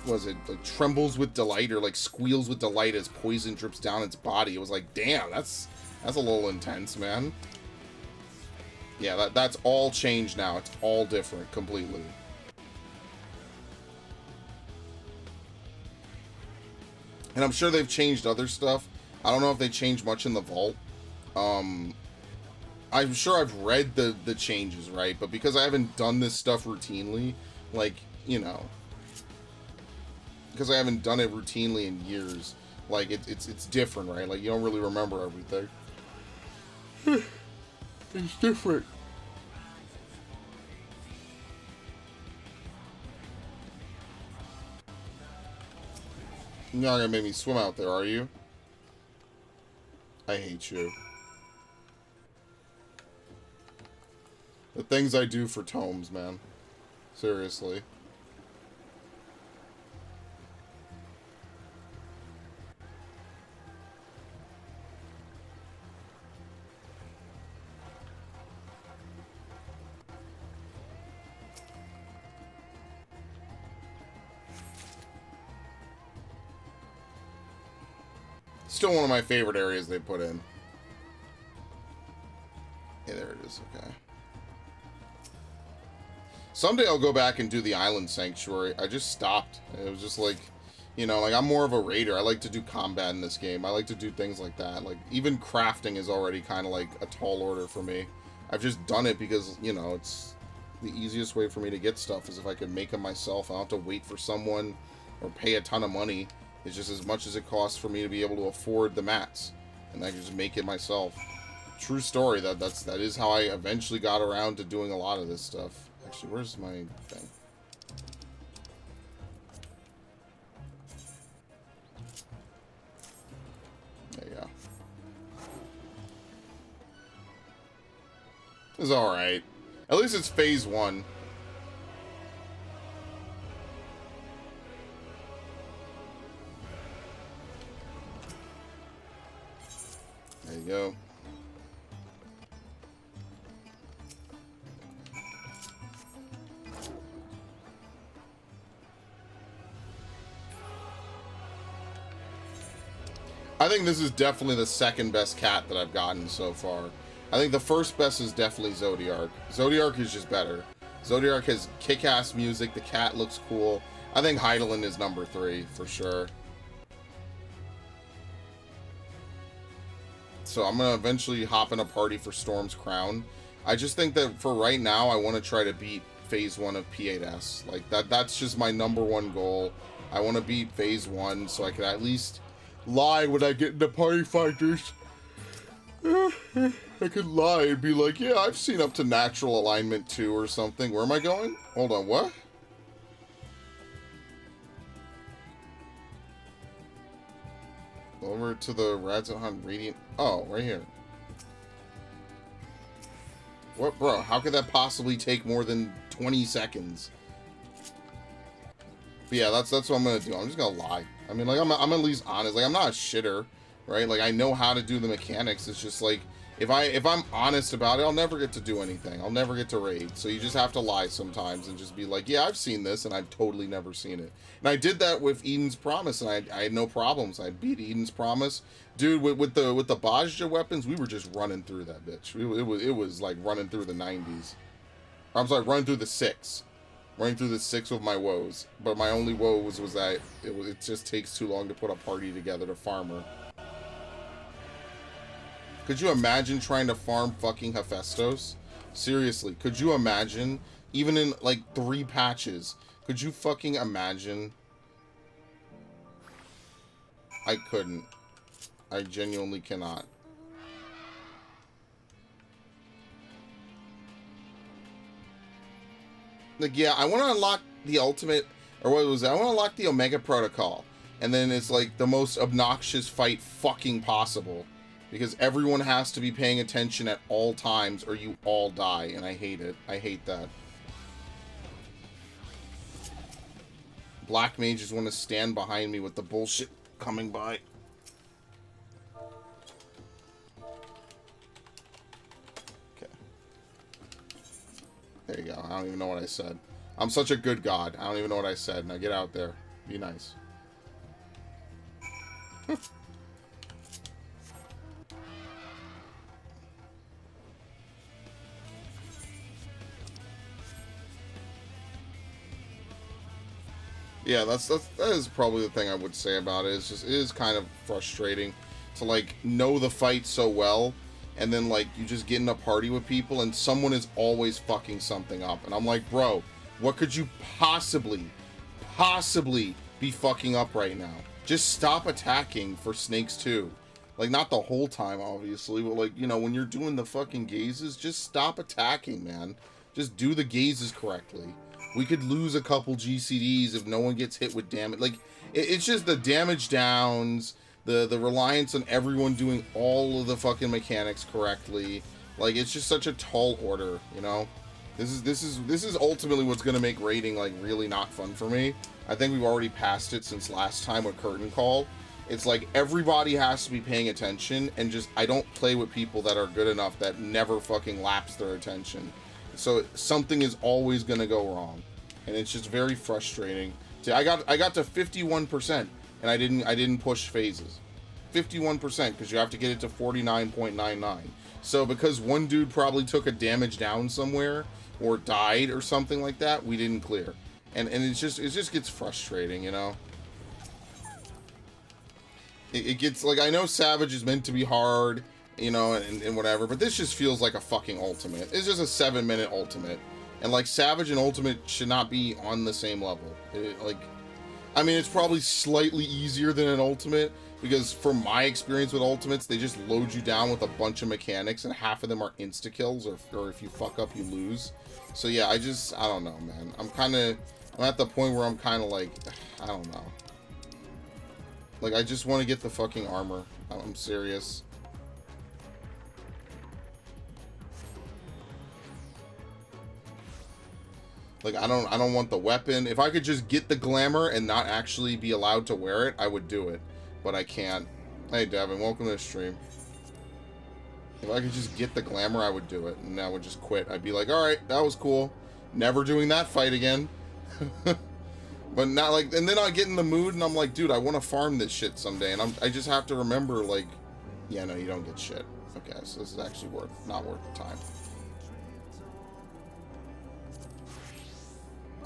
was it like trembles with delight or like squeals with delight as poison drips down its body. It was like, damn, that's a little intense, man. Yeah, that's all changed now. It's all different completely. And I'm sure they've changed other stuff. I don't know if they changed much in the vault. I'm sure I've read the changes, right? But because I haven't done this stuff routinely, like, you know, because I haven't done it routinely in years, like, it's different, right? Like, you don't really remember everything. It's different. You're not gonna make me swim out there, are you? I hate you. The things I do for tomes, man. Seriously. Still one of my favorite areas they put in. Yeah, there it is. Okay. Someday I'll go back and do the Island Sanctuary. I just stopped. It was just like, you know, like I'm more of a raider. I like to do combat in this game. I like to do things like that. Like even crafting is already kind of like a tall order for me. I've just done it because, you know, it's the easiest way for me to get stuff is if I could make them myself. I don't have to wait for someone or pay a ton of money. It's just as much as it costs for me to be able to afford the mats, and I can just make it myself. True story. That is how I eventually got around to doing a lot of this stuff. Actually, where's my thing? There you go. It's all right. At least it's phase 1. There you go. I think this is definitely the second best cat that I've gotten so far. I think the first best is definitely Zodiark. Zodiark is just better. Zodiark has kick-ass music. The cat looks cool. I think Heidelin is number 3 for sure. So I'm gonna eventually hop in a party for Storm's Crown. I just think that for right now, I want to try to beat phase 1 of P8S. Like that's just my number 1 goal. I want to beat phase 1 so I can at least lie when I get into party fighters. I could lie and be like, yeah, I've seen up to natural alignment 2 or something. Where am I going? Hold on, what? Over to the Radzone Hunt Radiant. Oh, right here. What, bro? How could that possibly take more than 20 seconds? But yeah, that's what I'm gonna do. I'm just gonna lie. I mean, like, I'm at least honest. Like, I'm not a shitter, right? Like, I know how to do the mechanics. It's just like, if I'm honest about it, I'll never get to do anything. I'll never get to raid. So you just have to lie sometimes and just be like, yeah, I've seen this, and I've totally never seen it. And I did that with Eden's Promise, and I had no problems. I beat Eden's Promise, dude. With the Bajja weapons, we were just running through that bitch. It was like running through the 90s. I'm sorry, running through the 6. Running through the 6 with my woes. But my only woe was that it just takes too long to put a party together to farm her. Could you imagine trying to farm fucking Hephaestus? Seriously, could you imagine? Even in like 3 patches. Could you fucking imagine? I couldn't. I genuinely cannot. Like, yeah, I want to unlock the ultimate, or what was it? I want to unlock the Omega Protocol. And then it's like the most obnoxious fight fucking possible. Because everyone has to be paying attention at all times or you all die. And I hate it. I hate that. Black mages want to stand behind me with the bullshit coming by. Okay. There you go. I don't even know what I said. I'm such a good god. I don't even know what I said. Now get out there. Be nice. Yeah, that is probably the thing I would say about it. It's just, it is kind of frustrating to like know the fight so well, and then like you just get in a party with people and someone is always fucking something up, and I'm like, bro, what could you possibly be fucking up right now? Just stop attacking for snakes too. Like, not the whole time, obviously, but like, you know, when you're doing the fucking gazes, just stop attacking, man. Just do the gazes correctly. We could lose a couple GCDs if no one gets hit with damage. Like, it's just the damage downs, the reliance on everyone doing all of the fucking mechanics correctly. Like, it's just such a tall order, you know? This is ultimately what's gonna make raiding like really not fun for me. I think we've already passed it since last time with Curtain Call. It's like everybody has to be paying attention, and just I don't play with people that are good enough that never fucking lapse their attention. So something is always gonna go wrong, and it's just very frustrating. See, I got to 51%, and I didn't push phases. 51% because you have to get it to 49.99. So because one dude probably took a damage down somewhere or died or something like that, we didn't clear. And it just gets frustrating, you know? It gets, like, I know Savage is meant to be hard, you know, and whatever, but this just feels like a fucking ultimate. It's just a 7-minute ultimate. And, like, Savage and Ultimate should not be on the same level. I mean, it's probably slightly easier than an Ultimate, because from my experience with Ultimates, they just load you down with a bunch of mechanics, and half of them are insta-kills, or if you fuck up, you lose. So, yeah, I don't know, man. I'm at the point where I'm kind of like, I don't know. Like, I just want to get the fucking armor. I'm serious. Like, I don't want the weapon. If I could just get the glamour and not actually be allowed to wear it, I would do it. But I can't. Hey, Devin, welcome to the stream. If I could just get the glamour, I would do it. And I would just quit. I'd be like, alright, that was cool. Never doing that fight again. But not like, and then I get in the mood and I'm like, dude, I want to farm this shit someday. And I just have to remember, like, yeah, no, you don't get shit. Okay, so this is actually not worth the time.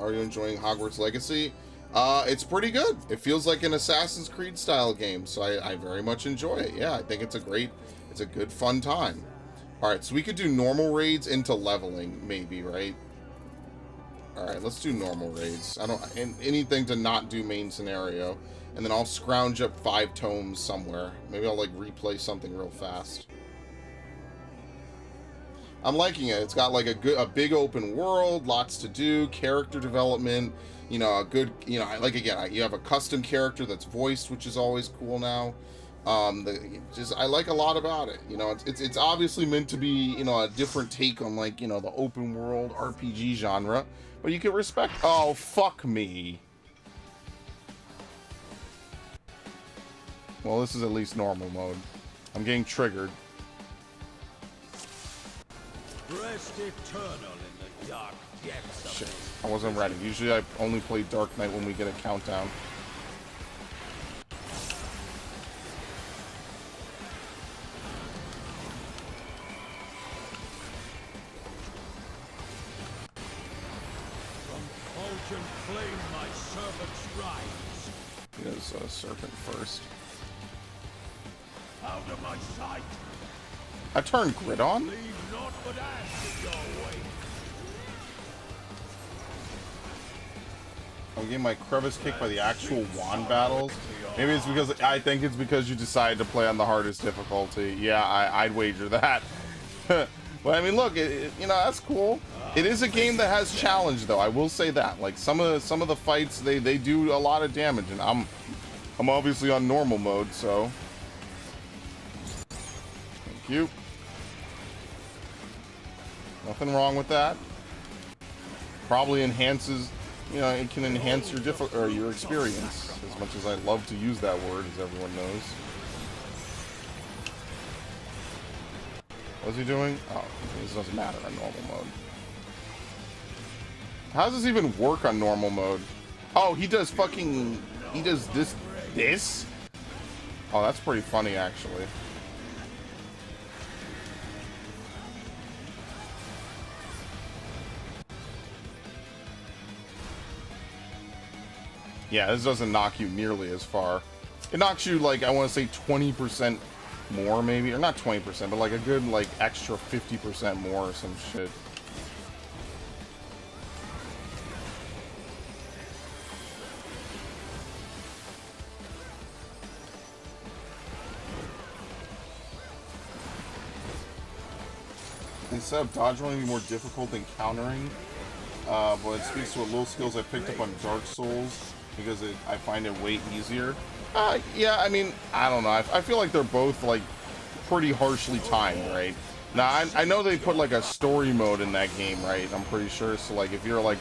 Are you enjoying Hogwarts Legacy? It's pretty good. It feels like an Assassin's Creed style game, so I very much enjoy it. Yeah, I think it's a good fun time. Alright, so we could do normal raids into leveling, maybe, right? Alright, let's do normal raids. Anything to not do main scenario. And then I'll scrounge up 5 tomes somewhere. Maybe I'll, like, replay something real fast. I'm liking it. It's got, like, a big open world, lots to do, character development, you know, a good, you know, like, again, you have a custom character that's voiced, which is always cool now. I like a lot about it. You know, it's obviously meant to be, you know, a different take on, like, you know, the open world RPG genre, but you can respect. Oh, fuck me. Well, this is at least normal mode. I'm getting triggered. Rest eternal in the dark depths of Shit, I wasn't ready. Usually I only play Dark Knight when we get a countdown. From fulgent flame my servants rise. He does Serpent first. Out of my sight. I turned Grid on? Leave naught but ash in your way. I'm getting my crevice kicked by the actual wand battles. Maybe it's because, I think it's because you decided to play on the hardest difficulty. Yeah, I'd wager that. But I mean, look, you know, that's cool. It is a game that has challenge, though. I will say that. Like, some of the fights, they do a lot of damage, and I'm obviously on normal mode, so. Thank you. Nothing wrong with that. Probably enhances, you know, it can enhance your experience. As much as I love to use that word, as everyone knows. What's he doing? Oh, this doesn't matter on normal mode. How does this even work on normal mode? Oh, he does this? Oh, that's pretty funny, actually. Yeah, this doesn't knock you nearly as far. It knocks you, like, I want to say 20% more, maybe. Or not 20%, but like a good, like, extra 50% more or some shit. Instead of dodge rolling be more difficult than countering, but it speaks to a little skills I picked up on Dark Souls, because I find it way easier. Yeah, I mean, I don't know. I feel like they're both, like, pretty harshly timed, right? Now, I know they put, like, a story mode in that game, right? I'm pretty sure. So, like, if you're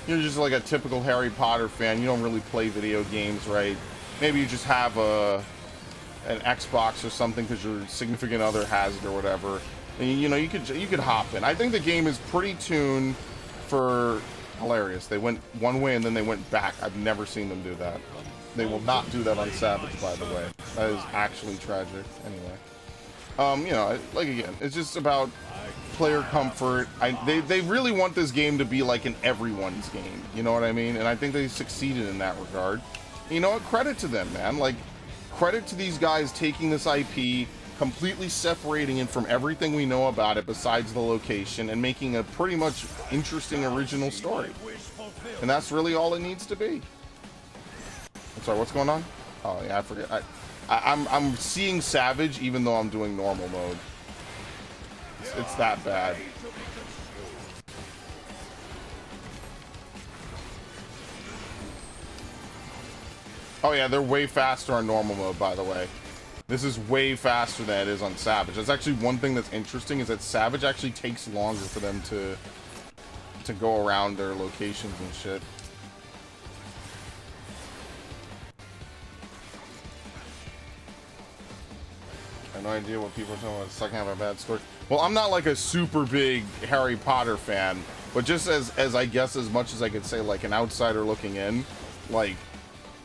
just, like, a typical Harry Potter fan, you don't really play video games, right? Maybe you just have an Xbox or something because your significant other has it or whatever. And, you know, you could hop in. I think the game is pretty tuned for hilarious. They went one way and then they went back. I've never seen them do that. They will not do that on Savage, by the way. That is actually tragic. Anyway. You know, like again, it's just about player comfort. They really want this game to be like an everyone's game. You know what I mean? And I think they succeeded in that regard. You know what? Credit to them, man. Like, credit to these guys taking this IP, completely separating it from everything we know about it besides the location, and making a pretty much interesting original story. And that's really all it needs to be. I'm sorry, what's going on? Oh yeah, I forget. I'm seeing Savage even though I'm doing normal mode. It's that bad. Oh yeah, they're way faster on normal mode, by the way. This is way faster than it is on Savage. That's actually one thing that's interesting, is that Savage actually takes longer for them to go around their locations and shit. I have no idea what people are talking about. The second half of a bad story. Well, I'm not like a super big Harry Potter fan, but just as I guess as much as I could say, like an outsider looking in, like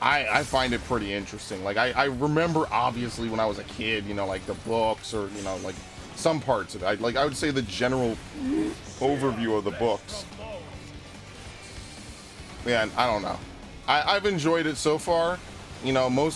I find it pretty interesting. Like I remember obviously when I was a kid, you know, like the books or, you know, like some parts of it. I would say the general overview of the books. Yeah, I don't know. I've enjoyed it so far. You know,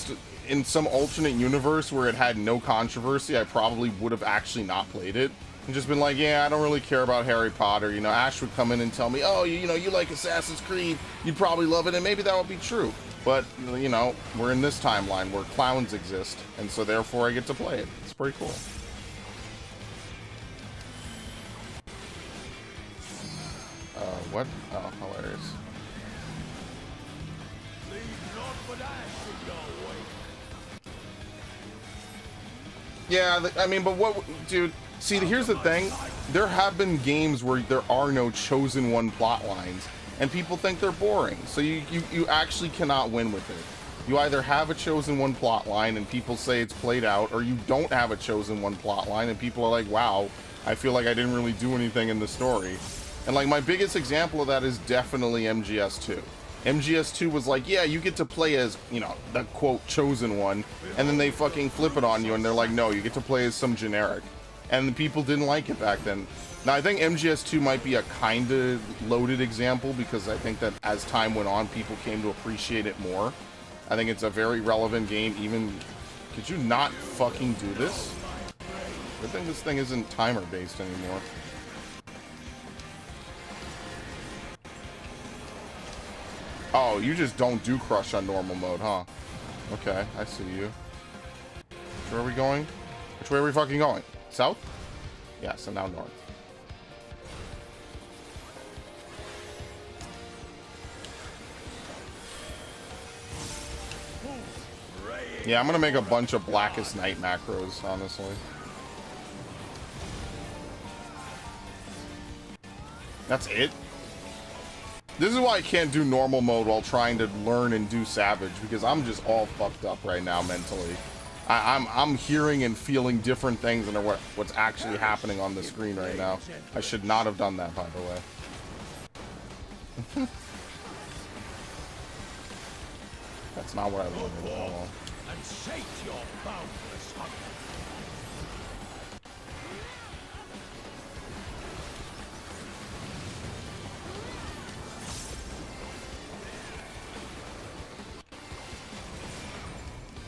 in some alternate universe where it had no controversy, I probably would have actually not played it and just been like, yeah, I don't really care about Harry Potter. You know, Ash would come in and tell me, oh, you know, you like Assassin's Creed, you'd probably love it, and maybe that would be true. But, you know, we're in this timeline where clowns exist, and so therefore I get to play it. It's pretty cool. What? Oh, hilarious. Yeah, I mean, but what, dude, see, here's the thing. There have been games where there are no chosen one plot lines, and people think they're boring. So you actually cannot win with it. You either have a chosen one plot line and people say it's played out, or you don't have a chosen one plot line and people are like, wow, I feel like I didn't really do anything in the story. And like my biggest example of that is definitely MGS2. MGS2 was like, yeah, you get to play as, you know, the quote chosen one, and then they fucking flip it on you and they're like, no, you get to play as some generic. And the people didn't like it back then. Now I think MGS2 might be a kind of loaded example, because I think that as time went on, people came to appreciate it more. I think it's a very relevant game. Even, could you not fucking do this? I think this thing isn't timer based anymore. Oh, you just don't do crush on normal mode, huh? Okay, I see you. Which way are we going? Which way are we fucking going? South? Yeah, so now north. Yeah, I'm gonna make a bunch of Blackest Night macros, honestly. That's it? This is why I can't do normal mode while trying to learn and do Savage, because I'm just all fucked up right now mentally. I'm hearing and feeling different things than what's actually happening on the screen right now. I should not have done that, by the way. That's not what I wanted. Hold on. And sate your boundless hunger.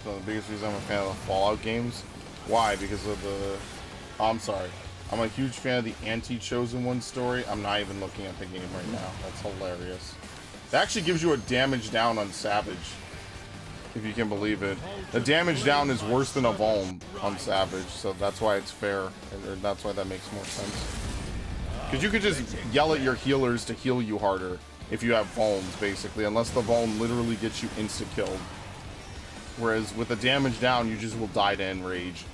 So the biggest reason I'm a fan of the Fallout games. Why? Because of the... Oh, I'm sorry. I'm a huge fan of the anti-Chosen One story. I'm not even looking at the game right now. That's hilarious. It actually gives you a damage down on Savage, if you can believe it. The damage down is worse than a Vuln on Savage, so that's why it's fair. And that's why that makes more sense. Because you could just yell at your healers to heal you harder if you have Vulns, basically, unless the Vuln literally gets you insta-killed. Whereas with the damage down, you just will die to enrage.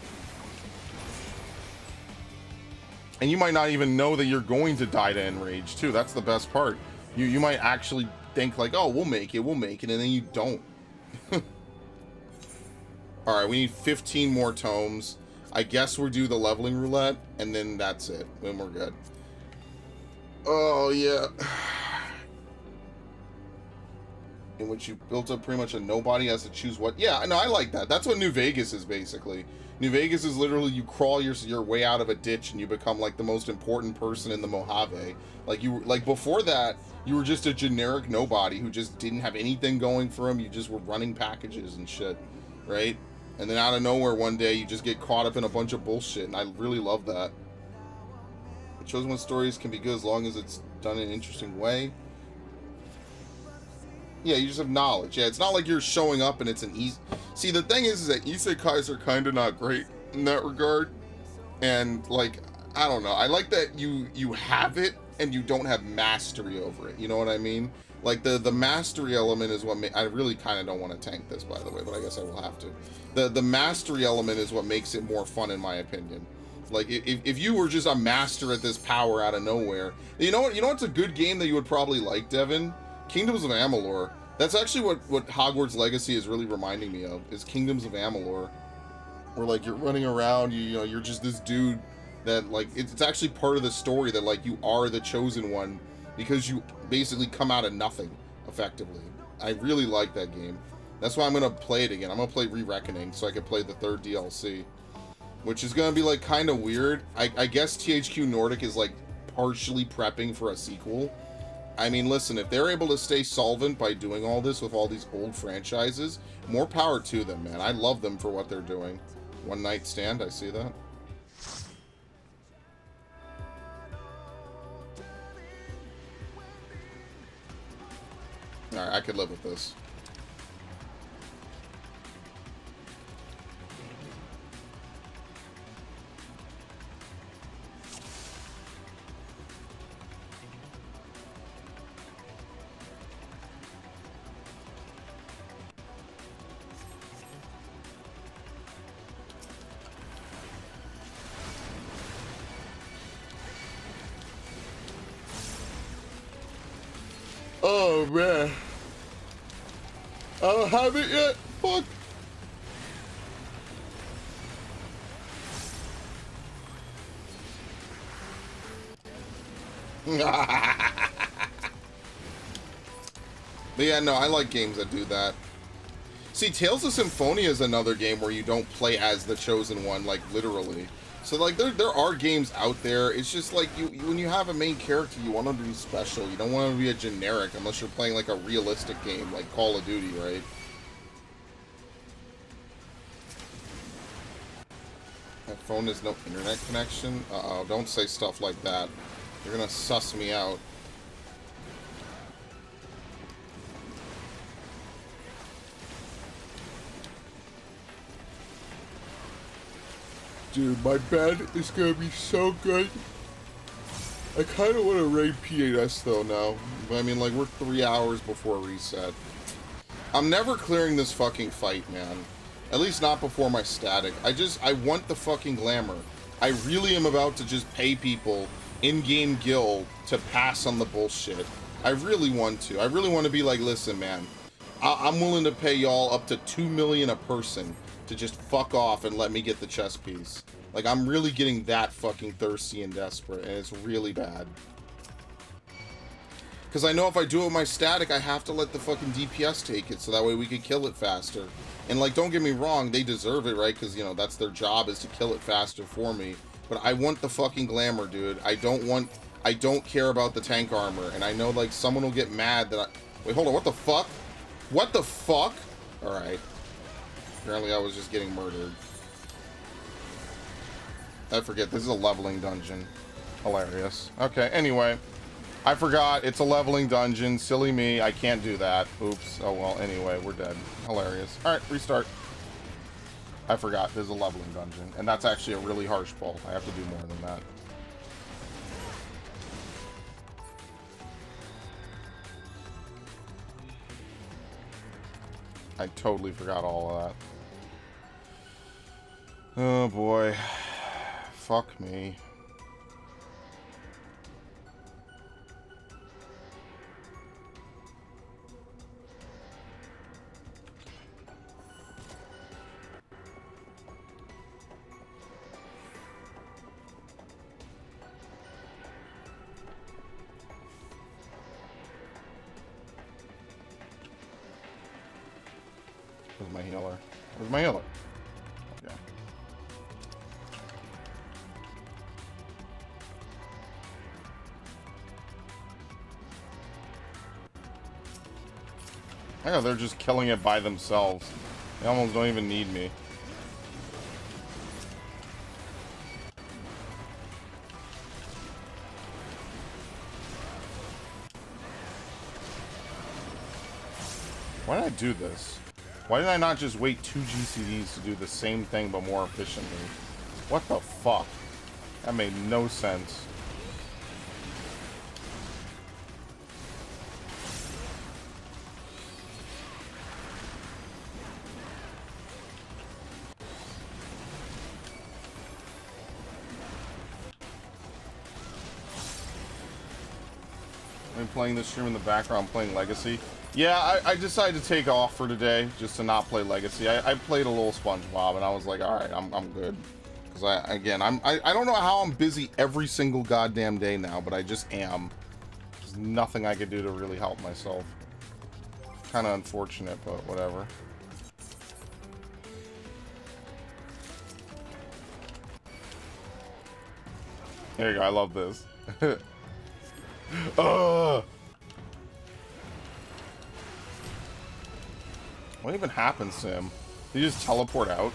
And you might not even know that you're going to die to enrage, too. That's the best part. You might actually think like, oh, we'll make it, and then you don't. Alright, we need 15 more tomes. I guess we'll do the leveling roulette, and then that's it. Then we're good. Oh, yeah. in which you built up pretty much a nobody has to choose what. Yeah, no, I like that. That's what New Vegas is basically. New Vegas is literally you crawl your way out of a ditch and you become like the most important person in the Mojave. Like before that, you were just a generic nobody who just didn't have anything going for him. You just were running packages and shit, right? And then out of nowhere one day you just get caught up in a bunch of bullshit, and I really love that. Chosen One stories can be good as long as it's done in an interesting way. Yeah, you just have knowledge. Yeah, it's not like you're showing up and it's an easy... See, the thing is that isekais are kind of not great in that regard. And, like, I don't know. I like that you have it and you don't have mastery over it. You know what I mean? Like, the mastery element is what... I really kind of don't want to tank this, by the way, but I guess I will have to. The mastery element is what makes it more fun, in my opinion. Like, if you were just a master at this power out of nowhere... You know what's a good game that you would probably like, Devin? Kingdoms of Amalur. That's actually what Hogwarts Legacy is really reminding me of, is Kingdoms of Amalur. Where, like, you're running around, you know, you're just this dude that, like, it's actually part of the story that, like, you are the chosen one because you basically come out of nothing, effectively. I really like that game. That's why I'm going to play it again. I'm going to play Re-Reckoning so I can play the 3rd DLC. Which is going to be, like, kind of weird. I guess THQ Nordic is, like, partially prepping for a sequel. I mean, listen, if they're able to stay solvent by doing all this with all these old franchises, more power to them, man. I love them for what they're doing. One Night Stand, I see that. Alright, I could live with this. Oh, man. I don't have it yet. Fuck. But yeah, no, I like games that do that. See, Tales of Symphonia is another game where you don't play as the chosen one, like, literally. So, like, there are games out there. It's just, like, when you have a main character, you want them to be special. You don't want them to be a generic unless you're playing, like, a realistic game, like Call of Duty, right? My phone has no internet connection? Uh-oh, don't say stuff like that. You're gonna suss me out. Dude, my bed is gonna be so good. I kind of want to raid P8S though now. I mean, like, we're 3 hours before reset. I'm never clearing this fucking fight, man. At least not before my static. I want the fucking glamour. I really am about to just pay people in-game gil to pass on the bullshit. I really want to. I really want to be like, listen, man. I'm willing to pay y'all up to 2 million a person to just fuck off and let me get the chess piece. Like, I'm really getting that fucking thirsty and desperate, and it's really bad. Because I know if I do it with my static, I have to let the fucking DPS take it, so that way we can kill it faster. And, like, don't get me wrong, they deserve it, right? Because, you know, that's their job, is to kill it faster for me. But I want the fucking glamour, dude. I don't care about the tank armor. And I know, like, someone will get mad that Wait, hold on, what the fuck? What the fuck? Alright. Apparently I was just getting murdered. I forget, this is a leveling dungeon. Hilarious. Okay, anyway. I forgot, it's a leveling dungeon. Silly me, I can't do that. Oops. Oh well, anyway, we're dead. Hilarious. Alright, restart. I forgot, there's a leveling dungeon. And that's actually a really harsh pull. I have to do more than that. I totally forgot all of that. Oh boy. Fuck me. Where's my healer? Where's my healer? Okay. Yeah, they're just killing it by themselves. They almost don't even need me. Why did I do this? Why did I not just wait 2 GCDs to do the same thing but more efficiently? What the fuck? That made no sense. I'm playing this stream in the background, playing Legacy. Yeah, I decided to take off for today just to not play Legacy. I played a little SpongeBob and I was like, all right, I'm good. Because I don't know how I'm busy every single goddamn day now, but I just am. There's nothing I could do to really help myself. Kind of unfortunate, but whatever. There you go. I love this. What even happens to him? Did he just teleport out?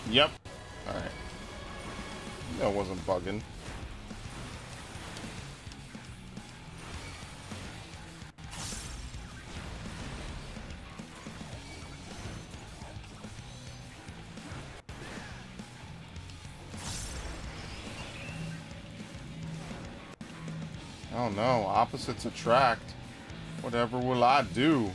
Yep. Alright. That wasn't bugging. Oh no, opposites attract. Whatever will I do?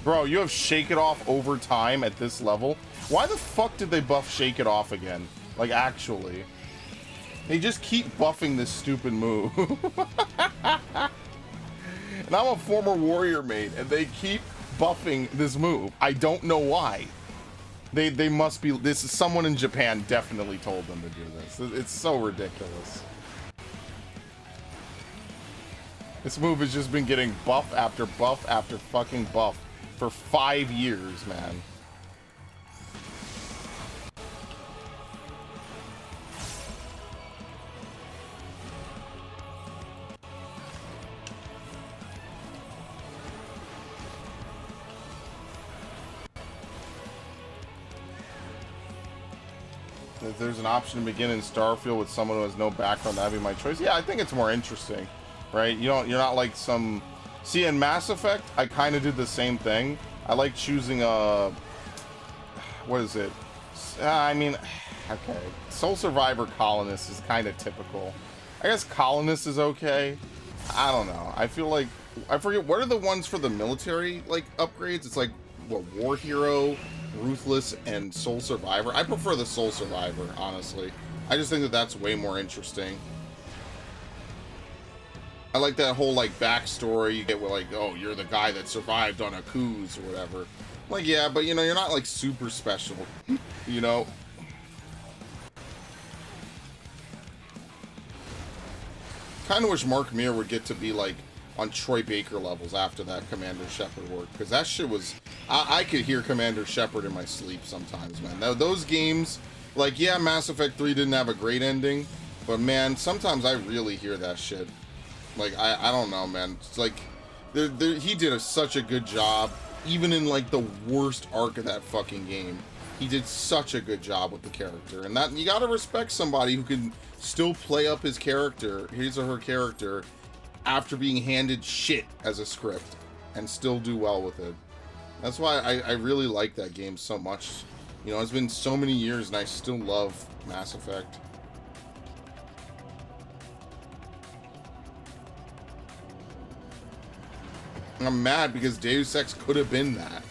Bro, you have Shake It Off over time at this level? Why the fuck did they buff Shake It Off again? Like, actually. They just keep buffing this stupid move. And I'm a former warrior main, and they keep buffing this move. I don't know why. They must be... This is someone in Japan definitely told them to do this. It's so ridiculous. This move has just been getting buff after fucking buff for 5 years, man. If there's an option to begin in Starfield with someone who has no background, that'd be my choice. Yeah, I think it's more interesting, right? You're not like some... See, in Mass Effect, I kind of did the same thing. I like choosing a... What is it? I mean, okay. Soul Survivor Colonist is kind of typical. I guess Colonist is okay. I don't know. I feel like... I forget, what are the ones for the military, like, upgrades? It's like, what, War Hero, Ruthless, and Soul Survivor? I prefer the Soul Survivor, honestly. I just think that that's way more interesting. I like that whole, like, backstory you get with, like, oh, you're the guy that survived on a cruise or whatever. Like, yeah, but, you know, you're not, like, super special, you know? Kind of wish Mark Meer would get to be, like, on Troy Baker levels after that Commander Shepard work, because that shit was... I could hear Commander Shepard in my sleep sometimes, man. Those games, like, yeah, Mass Effect 3 didn't have a great ending, but, man, sometimes I really hear that shit. Like, I don't know, man. It's like, he did such a good job, even in, like, the worst arc of that fucking game. He did such a good job with the character, and that, you gotta respect somebody who can still play up his character, his or her character, after being handed shit as a script, and still do well with it. That's why I really like that game so much. You know, it's been so many years, and I still love Mass Effect. I'm mad because Deus Ex could have been that.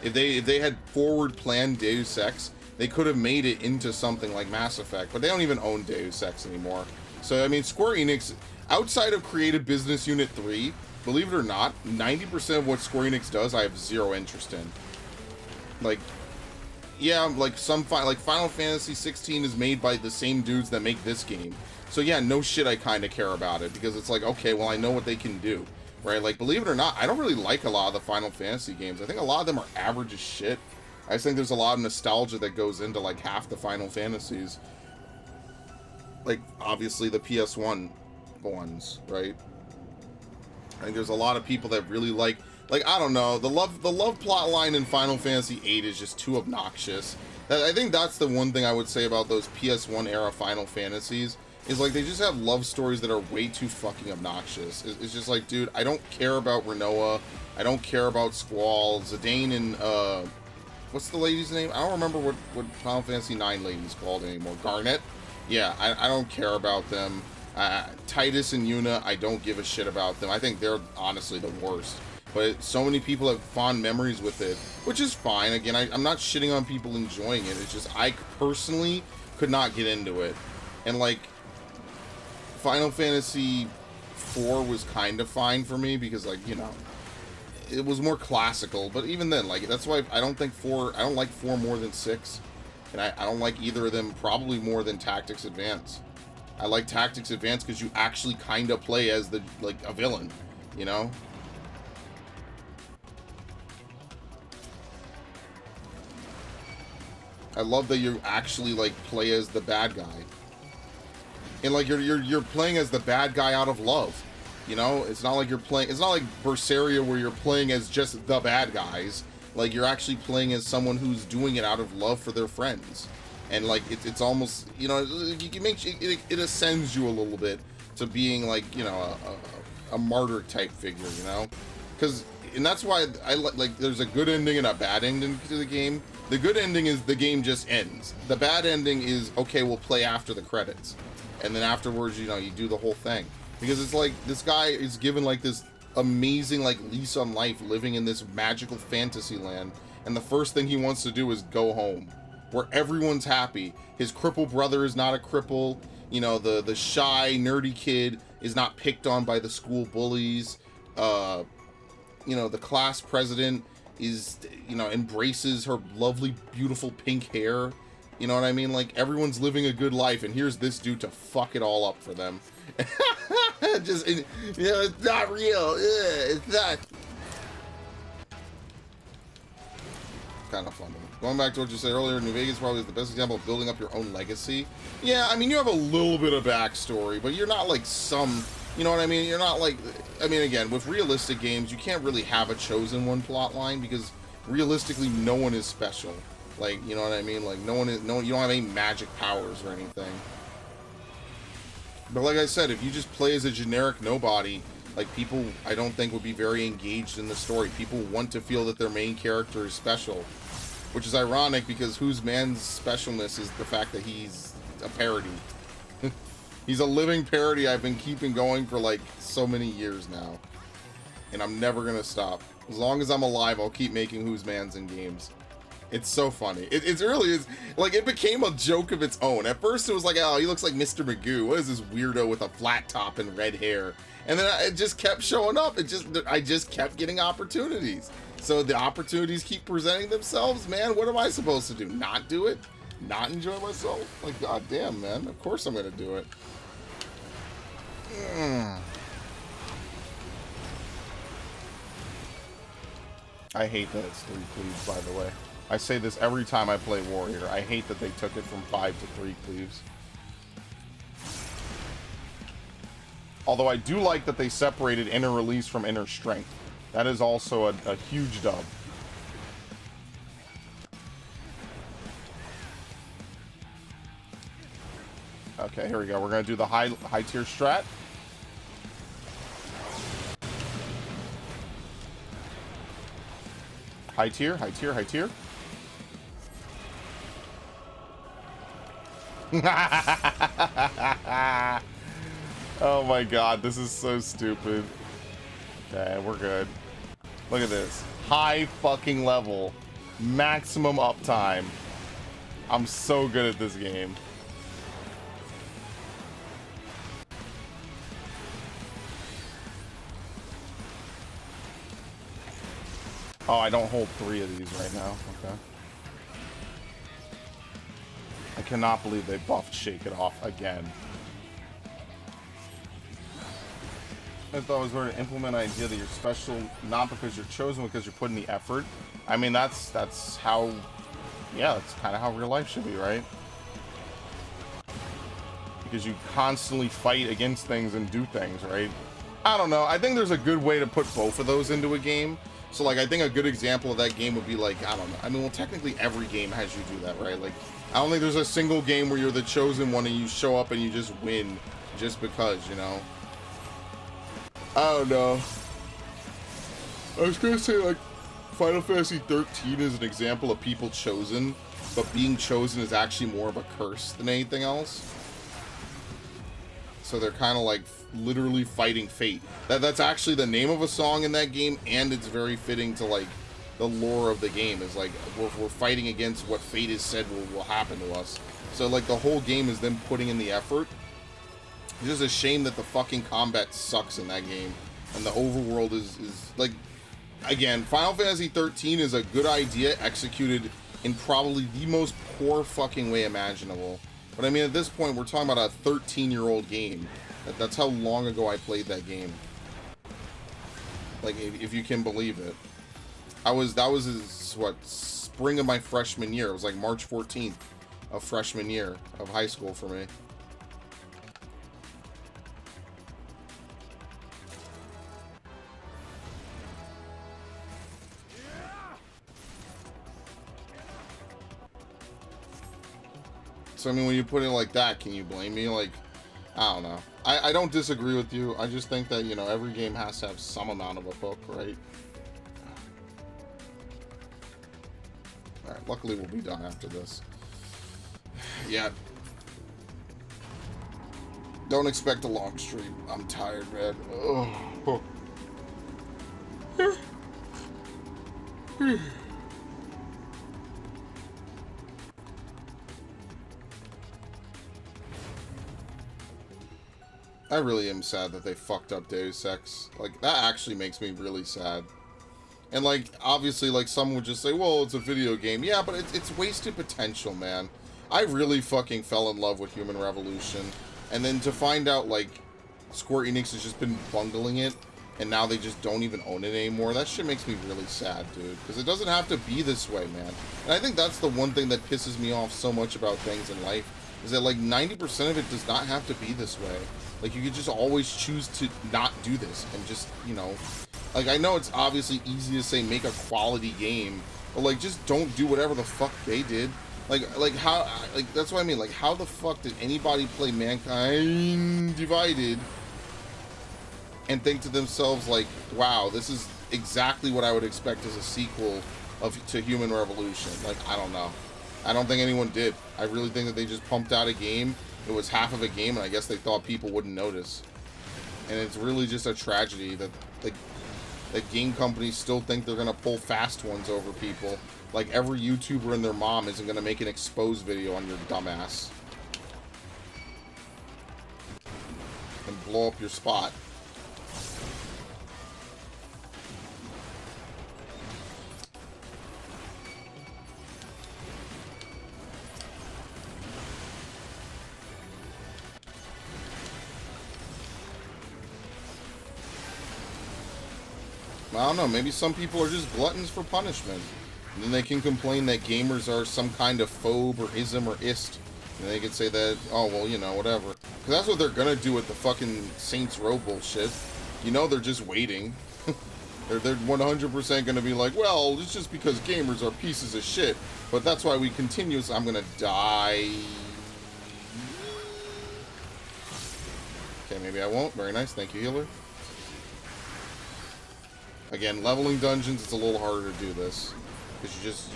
If they had forward planned Deus Ex, they could have made it into something like Mass Effect, but they don't even own Deus Ex anymore. So, I mean, Square Enix, outside of Creative Business Unit 3, believe it or not, 90% of what Square Enix does, I have zero interest in. Like, yeah, like like Final Fantasy 16 is made by the same dudes that make this game. So yeah, no shit, I kind of care about it because it's like, okay, well, I know what they can do, right? Like, believe it or not, I don't really like a lot of the Final Fantasy games. I think a lot of them are average as shit. I just think there's a lot of nostalgia that goes into like half the Final Fantasies. Like, obviously the PS1 ones, right? I think there's a lot of people that really like, I don't know, the love plot line in Final Fantasy VIII is just too obnoxious. I think that's the one thing I would say about those PS1 era Final Fantasies, is like they just have love stories that are way too fucking obnoxious. It's just like, dude, I don't care about Renoa, I don't care about Squall, Zidane, and what's the lady's name? I don't remember what Final Fantasy IX lady's called anymore. Garnet? Yeah, I don't care about them. Titus and Yuna, I don't give a shit about them. I think they're honestly the worst. But so many people have fond memories with it, which is fine. Again, I'm not shitting on people enjoying it. It's just I personally could not get into it. And like, Final Fantasy IV was kind of fine for me because, like, you know, it was more classical. But even then, like, that's why I don't like 4 more than 6. And I don't like either of them probably more than Tactics Advance. I like Tactics Advance because you actually kind of play as a villain, you know? I love that you actually like play as the bad guy. And like you're playing as the bad guy out of love. You know, it's not like Berseria where you're playing as just the bad guys. Like, you're actually playing as someone who's doing it out of love for their friends. And like it's almost, you know, it ascends you a little bit to being like, you know, a martyr type figure, you know? And that's why I like there's a good ending and a bad ending to the game. The good ending is the game just ends. The bad ending is, okay, we'll play after the credits. And then afterwards, you know, you do the whole thing. Because it's like, this guy is given like this amazing like lease on life living in this magical fantasy land. And the first thing he wants to do is go home. Where everyone's happy. His cripple brother is not a cripple. You know, the shy, nerdy kid is not picked on by the school bullies. You know, the class president is, you know, embraces her lovely, beautiful pink hair. You know what I mean? Like, everyone's living a good life, and here's this dude to fuck it all up for them. Just, you know, it's not real. It's not. Kind of funny. Going back to what you said earlier, New Vegas probably is the best example of building up your own legacy. Yeah, I mean, you have a little bit of backstory, but you're not like some... You know what I mean? You're not like... I mean, again, with realistic games, you can't really have a chosen one plot line because realistically, no one is special. Like, you know what I mean? Like, you don't have any magic powers or anything. But like I said, if you just play as a generic nobody, like, people, I don't think, would be very engaged in the story. People want to feel that their main character is special. Which is ironic because Whose Man's specialness is the fact that he's a parody. He's a living parody I've been keeping going for like so many years now. And I'm never gonna stop. As long as I'm alive, I'll keep making Whose Man's in games. It's so funny. It's really, like, it became a joke of its own. At first it was like, oh, he looks like Mr. Magoo. What is this weirdo with a flat top and red hair? And then it just kept showing up. I just kept getting opportunities. So the opportunities keep presenting themselves, man. What am I supposed to do? Not do it? Not enjoy myself? Like, goddamn, man. Of course I'm gonna do it. I hate that it's 3 cleaves, by the way. I say this every time I play Warrior. I hate that they took it from 5 to 3 cleaves. Although I do like that they separated inner release from inner strength. That is also a huge dub. Okay, here we go. We're going to do the high tier strat. High tier, high tier, high tier. Oh my god, this is so stupid. Okay, we're good. Look at this. High fucking level. Maximum uptime. I'm so good at this game. Oh, I don't hold 3 of these right now. Okay. I cannot believe they buffed Shake It Off again. I thought it was going to implement an idea that you're special not because you're chosen, because you're putting the effort. I mean, that's how, yeah, that's kind of how real life should be, right? Because you constantly fight against things and do things, right? I don't know. I think there's a good way to put both of those into a game. So, like, I think a good example of that game would be, like, I don't know. I mean, well, technically every game has you do that, right? Like, I don't think there's a single game where you're the chosen one and you show up and you just win just because, you know? I don't know. I was gonna say, like, Final Fantasy 13 is an example of people chosen, but being chosen is actually more of a curse than anything else. So they're kind of like literally fighting fate. That's actually the name of a song in that game, and it's very fitting to like the lore of the game. Is like we're fighting against what fate has said will happen to us. So like the whole game is them putting in the effort. It's just a shame that the fucking combat sucks in that game, and the overworld is like, again, Final Fantasy 13 is a good idea executed in probably the most poor fucking way imaginable. But I mean, at this point, we're talking about a 13-year-old game. That's how long ago I played that game. Like, if you can believe it. That was what, spring of my freshman year. It was like March 14th of freshman year of high school for me. So, I mean, when you put it like that, can you blame me? Like, I don't know. I don't disagree with you. I just think that, you know, every game has to have some amount of a hook, right? Alright, luckily we'll be done after this. Yeah. Don't expect a long stream. I'm tired, man. Oh. I really am sad that they fucked up Deus Ex. Like, that actually makes me really sad. And, like, obviously, like, some would just say, well, it's a video game. Yeah, but it's wasted potential, man. I really fucking fell in love with Human Revolution. And then to find out, like, Square Enix has just been bungling it, and now they just don't even own it anymore, that shit makes me really sad, dude. Because it doesn't have to be this way, man. And I think that's the one thing that pisses me off so much about things in life, is that, like, 90% of it does not have to be this way. Like, you could just always choose to not do this and just, you know... Like, I know it's obviously easy to say make a quality game, but, like, just don't do whatever the fuck they did. Like, how... Like, that's what I mean. Like, how the fuck did anybody play Mankind Divided and think to themselves, like, wow, this is exactly what I would expect as a sequel to Human Revolution? Like, I don't know. I don't think anyone did. I really think that they just pumped out a game. It was half of a game, and I guess they thought people wouldn't notice. And it's really just a tragedy that, like, that game companies still think they're gonna pull fast ones over people. Like, every YouTuber and their mom isn't gonna make an expose video on your dumbass and blow up your spot. I don't know, maybe some people are just gluttons for punishment. And then they can complain that gamers are some kind of phobe or ism or ist. And they can say that, oh, well, you know, whatever. Because that's what they're going to do with the fucking Saints Row bullshit. You know, they're just waiting. they're 100% going to be like, well, it's just because gamers are pieces of shit. But that's why we continue. So I'm going to die. Okay, maybe I won't. Very nice. Thank you, healer. Again, leveling dungeons, it's a little harder to do this. Because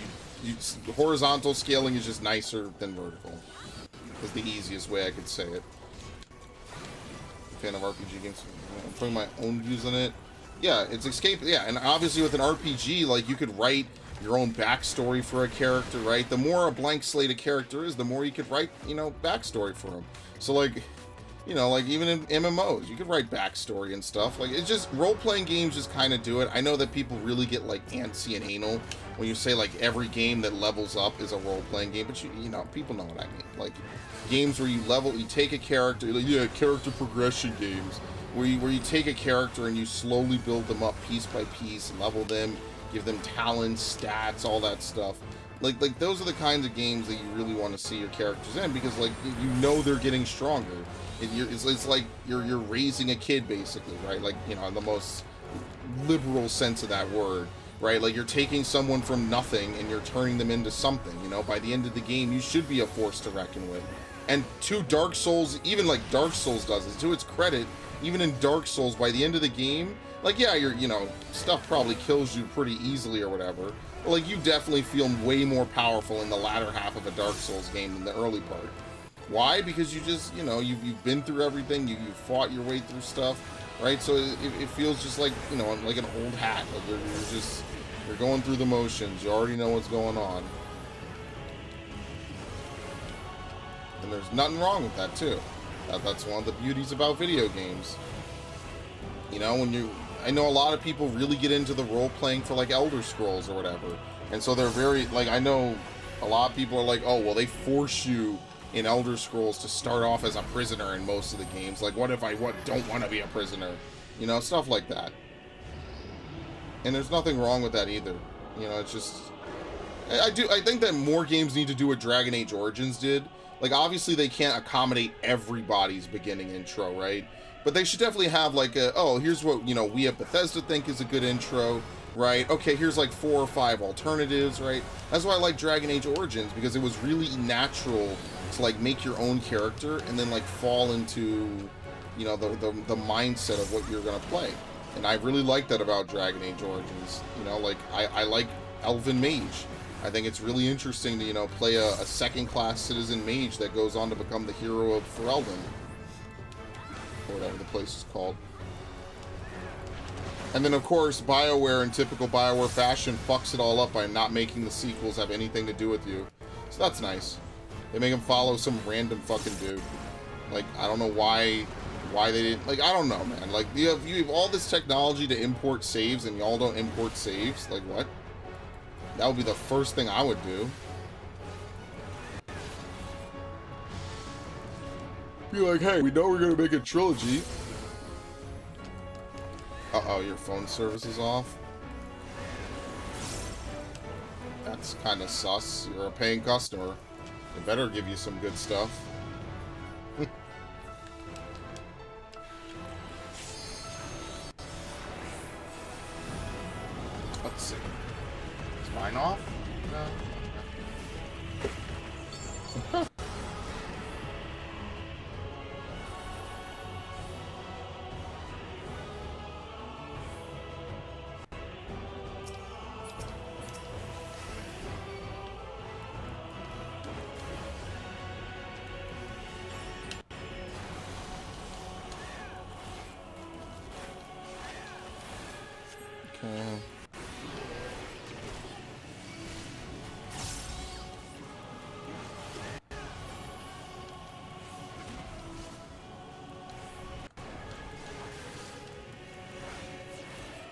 horizontal scaling is just nicer than vertical. Is the easiest way I could say it. Fan of RPG games. I'm putting my own views on it. Yeah, it's escape. Yeah, and obviously with an RPG, like, you could write your own backstory for a character, right? The more a blank slate a character is, the more you could write, you know, backstory for him. So, like, You know, like even in MMOs, you could write backstory and stuff. Like it's just role-playing games just kind of do it. I know that people really get like antsy and anal when you say like every game that levels up is a role-playing game, but you know, people know what I mean. Like games where you take a character, like, yeah, character progression games, where you take a character and you slowly build them up piece by piece, level them, give them talents, stats, all that stuff. Like those are the kinds of games that you really want to see your characters in, because like you know they're getting stronger. It's like you're raising a kid basically, right? Like, you know, in the most liberal sense of that word, right? Like you're taking someone from nothing and you're turning them into something. You know, by the end of the game, you should be a force to reckon with. And to Dark Souls, even like Dark Souls does it, to its credit, even in Dark Souls, by the end of the game, like, yeah, you know, stuff probably kills you pretty easily or whatever, but like you definitely feel way more powerful in the latter half of a Dark Souls game than the early part. Why? Because you just, you know, you've been through everything, you fought your way through stuff, right? So it feels just like, you know, like an old hat. Like you're going through the motions. You already know what's going on. And there's nothing wrong with that, too. That's one of the beauties about video games. You know, I know a lot of people really get into the role-playing for, like, Elder Scrolls or whatever. And so they're very, like, I know a lot of people are like, oh, well, they force you in Elder Scrolls to start off as a prisoner in most of the games. Like, what if I don't want to be a prisoner? You know, stuff like that. And there's nothing wrong with that either. You know, it's just... I think that more games need to do what Dragon Age Origins did. Like, obviously they can't accommodate everybody's beginning intro, right? But they should definitely have, like, here's what, you know, we at Bethesda think is a good intro, right? Okay, here's, like, 4 or 5 alternatives, right? That's why I like Dragon Age Origins, because it was really natural to, like, make your own character and then, like, fall into, you know, the mindset of what you're gonna play. And I really like that about Dragon Age Origins. You know, like, I like Elven Mage. I think it's really interesting to, you know, play a second-class citizen mage that goes on to become the hero of Ferelden, or whatever the place is called. And then, of course, BioWare, in typical BioWare fashion, fucks it all up by not making the sequels have anything to do with you. So that's nice. They make them follow some random fucking dude. Like, I don't know why they didn't... Like, I don't know, man. Like, you have all this technology to import saves, and y'all don't import saves? Like, what? That would be the first thing I would do. Be like, hey, we know we're gonna make a trilogy. Uh-oh, your phone service is off. That's kind of sus. You're a paying customer. They better give you some good stuff. Let's see. Is mine off? No. Okay.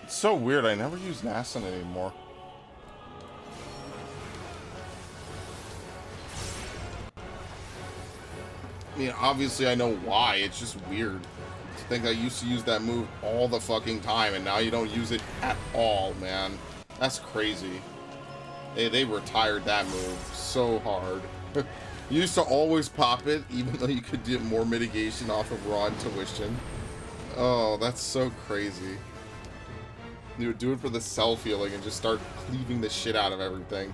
It's so weird. I never use Nascent anymore. I mean, obviously I know why. It's just weird. I think I used to use that move all the fucking time, and now you don't use it at all, man. That's crazy. They retired that move so hard. You used to always pop it, even though you could get more mitigation off of raw intuition. Oh, that's so crazy. You would do it for the self-healing and just start cleaving the shit out of everything.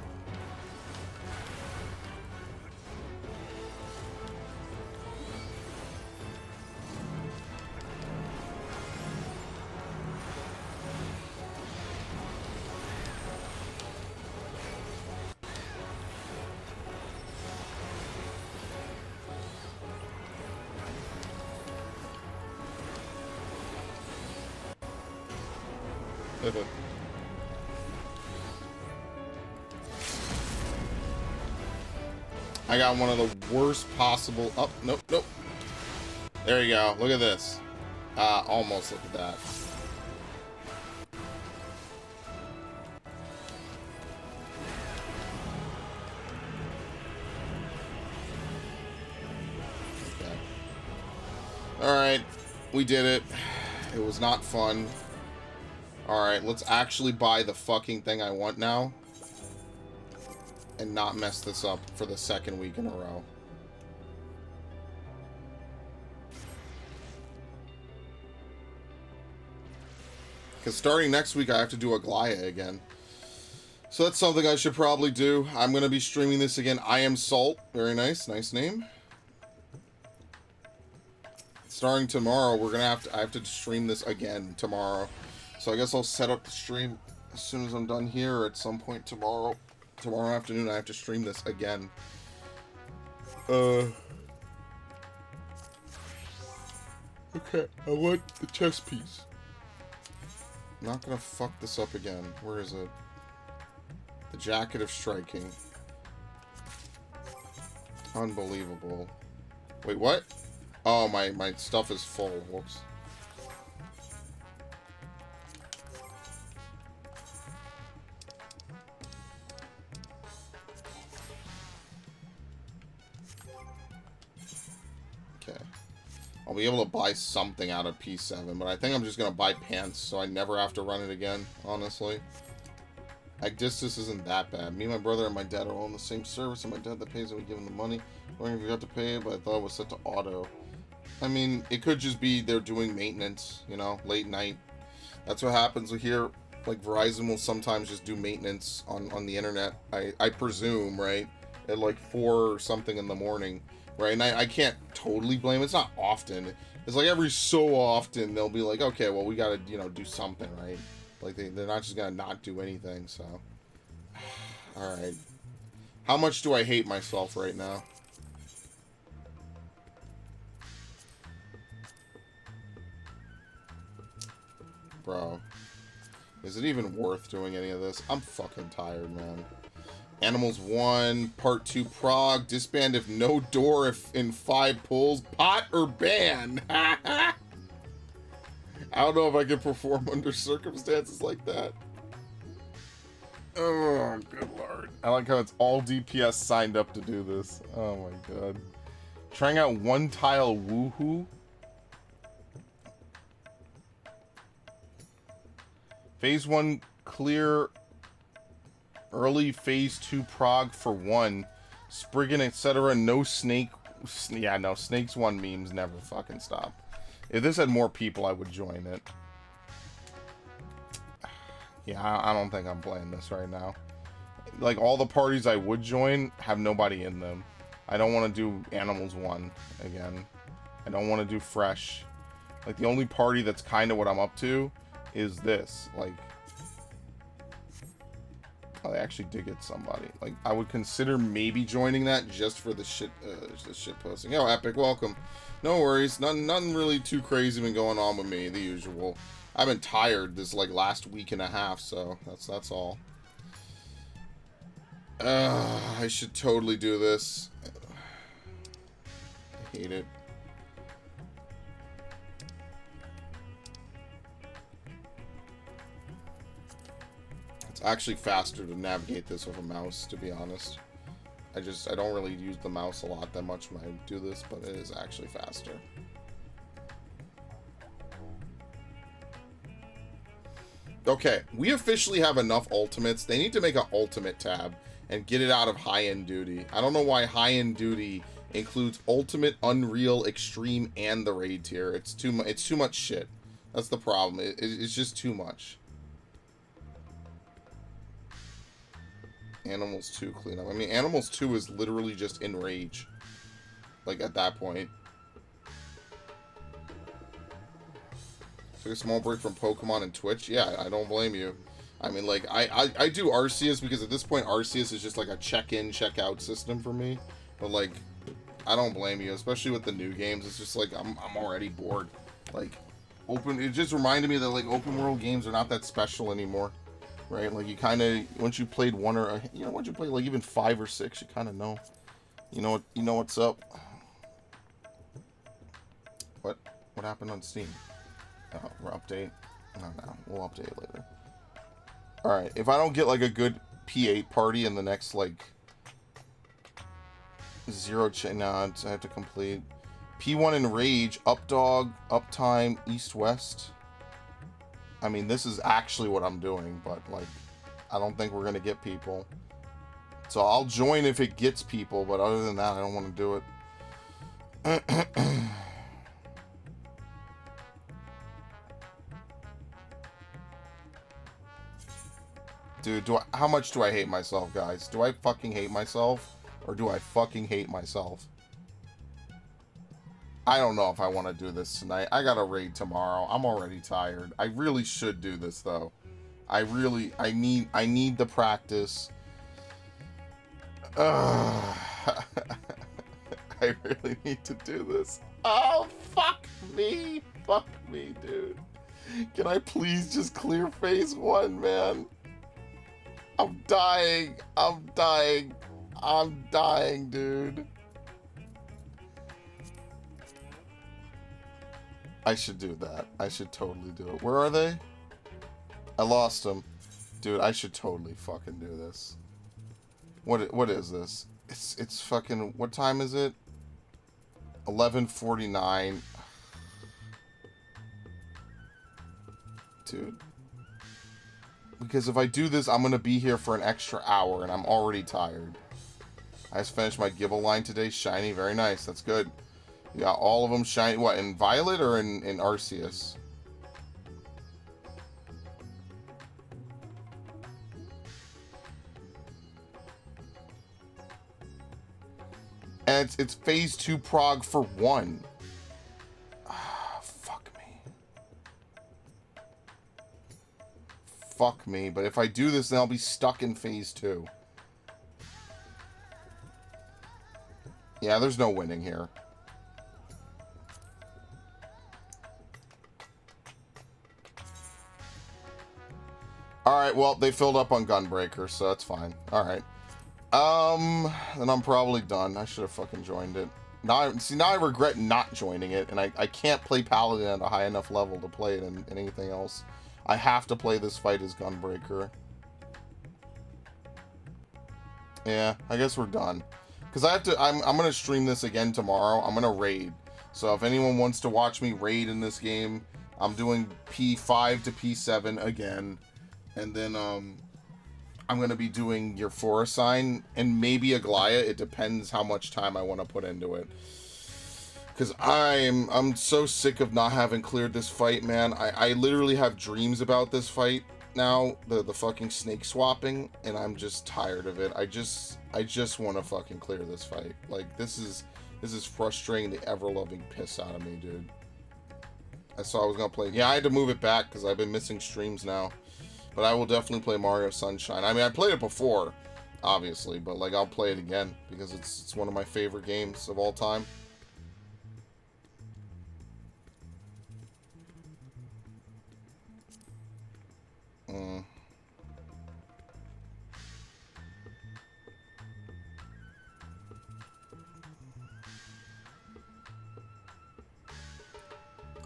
I got one of the worst possible... Oh, nope, nope. There you go. Look at this. Almost look at that. Okay. Alright. We did it. It was not fun. Alright, let's actually buy the fucking thing I want now. And not mess this up for the second week in a row. Because starting next week, I have to do a Glaya again. So that's something I should probably do. I'm going to be streaming this again. I Am Salt. Very nice. Nice name. Starting tomorrow, I have to stream this again tomorrow. So I guess I'll set up the stream as soon as I'm done here, or at some point tomorrow. Tomorrow afternoon, I have to stream this again. Okay, I want the chess piece. I'm not gonna fuck this up again. Where is it? The Jacket of Striking. Unbelievable. Wait, what? Oh, my stuff is full. Whoops. Okay. I'll be able to buy something out of P7, but I think I'm just going to buy pants so I never have to run it again, honestly. Agdistis isn't that bad. Me, my brother, and my dad are all in the same service, and my dad that pays and we give him the money. I don't know if you got to pay, but I thought it was set to auto. I mean, it could just be they're doing maintenance, you know, late night. That's what happens here. Like, Verizon will sometimes just do maintenance on the internet, I presume, right? At like 4 or something in the morning, right? And I can't totally blame it. It's not often. It's like every so often they'll be like, okay, well, we got to, you know, do something, right? Like, they're not just going to not do anything, so. Alright. How much do I hate myself right now? Bro. Is it even worth doing any of this? I'm fucking tired, man. Animals 1, Part 2 Prague. Disband if no door if in 5 pulls. Pot or ban? I don't know if I can perform under circumstances like that. Oh, good lord. I like how it's all DPS signed up to do this. Oh my god. Trying out one tile woohoo. Phase 1 clear. Early Phase 2 Prague for 1. Spriggan, etc. No snake. Yeah, no. Snakes 1 memes never fucking stop. If this had more people, I would join it. Yeah, I don't think I'm playing this right now. Like, all the parties I would join have nobody in them. I don't want to do Animals 1 again. I don't want to do Fresh. Like, the only party that's kind of what I'm up to is this. Like, I actually did get somebody. Like, I would consider maybe joining that just for the shit posting. Oh, Epic, welcome. No worries. Nothing really too crazy been going on with me. The usual. I've been tired this, like, last week and a half, so that's all. I should totally do this. I hate it. It's actually faster to navigate this with a mouse, to be honest. I don't really use the mouse a lot that much when I do this, but it is actually faster. Okay, we officially have enough ultimates. They need to make an ultimate tab and get it out of high-end duty. I don't know why high-end duty includes ultimate, unreal, extreme, and the raid tier. It's too much shit. That's the problem. It's just too much. Animals 2 cleanup. I mean, Animals 2 is literally just enrage. Like, at that point. Took a small break from Pokemon and Twitch. Yeah, I don't blame you. I mean, like, I do Arceus because at this point, Arceus is just like a check-in, check-out system for me. But, like, I don't blame you, especially with the new games. It's just like, I'm already bored. Like, it just reminded me that, like, open world games are not that special anymore. Right? Like, you kind of, once you played one or, you know, once you play, like, even 5 or 6, you kind of know. You know what's up. What happened on Steam? Oh, we're update. Oh, no, we'll update it later. Alright, if I don't get, like, a good P8 party in the next, like, no, I have to complete. P1 in Rage, Updog, Uptime, East-West. I mean, this is actually what I'm doing, but, like, I don't think we're going to get people. So I'll join if it gets people, but other than that, I don't want to do it. Dude, how much do I hate myself, guys? Do I fucking hate myself? Or do I fucking hate myself? I don't know if I want to do this tonight. I got a raid tomorrow. I'm already tired. I really should do this, though. I need the practice. I really need to do this. Oh, fuck me. Fuck me, dude. Can I please just clear phase 1, man? I'm dying. I'm dying. I'm dying, dude. I should do that. I should totally do it. Where are they? I lost them. Dude, I should totally fucking do this. What is this? It's fucking... What time is it? 11:49. Dude. Because if I do this, I'm going to be here for an extra hour, and I'm already tired. I just finished my Gibble line today. Shiny. Very nice. That's good. You got all of them shiny. What, in Violet or in Arceus? And it's phase 2 prog for 1. Ah, fuck me. Fuck me. But if I do this, then I'll be stuck in phase 2. Yeah, there's no winning here. Alright, well, they filled up on Gunbreaker, so that's fine. Alright. Then I'm probably done. I should have fucking joined it. Now I regret not joining it, and I can't play Paladin at a high enough level to play it in anything else. I have to play this fight as Gunbreaker. Yeah, I guess we're done. Because I'm gonna stream this again tomorrow. I'm gonna raid. So if anyone wants to watch me raid in this game, I'm doing P5 to P7 again. And then, I'm going to be doing your Forest Sign and maybe a Glaya. It depends how much time I want to put into it. Because I'm so sick of not having cleared this fight, man. I literally have dreams about this fight now. The fucking snake swapping. And I'm just tired of it. I just want to fucking clear this fight. Like, this is frustrating the ever-loving piss out of me, dude. I saw I was going to play. Yeah, I had to move it back because I've been missing streams now. But I will definitely play Mario Sunshine. I mean, I played it before, obviously, but like I'll play it again because it's one of my favorite games of all time.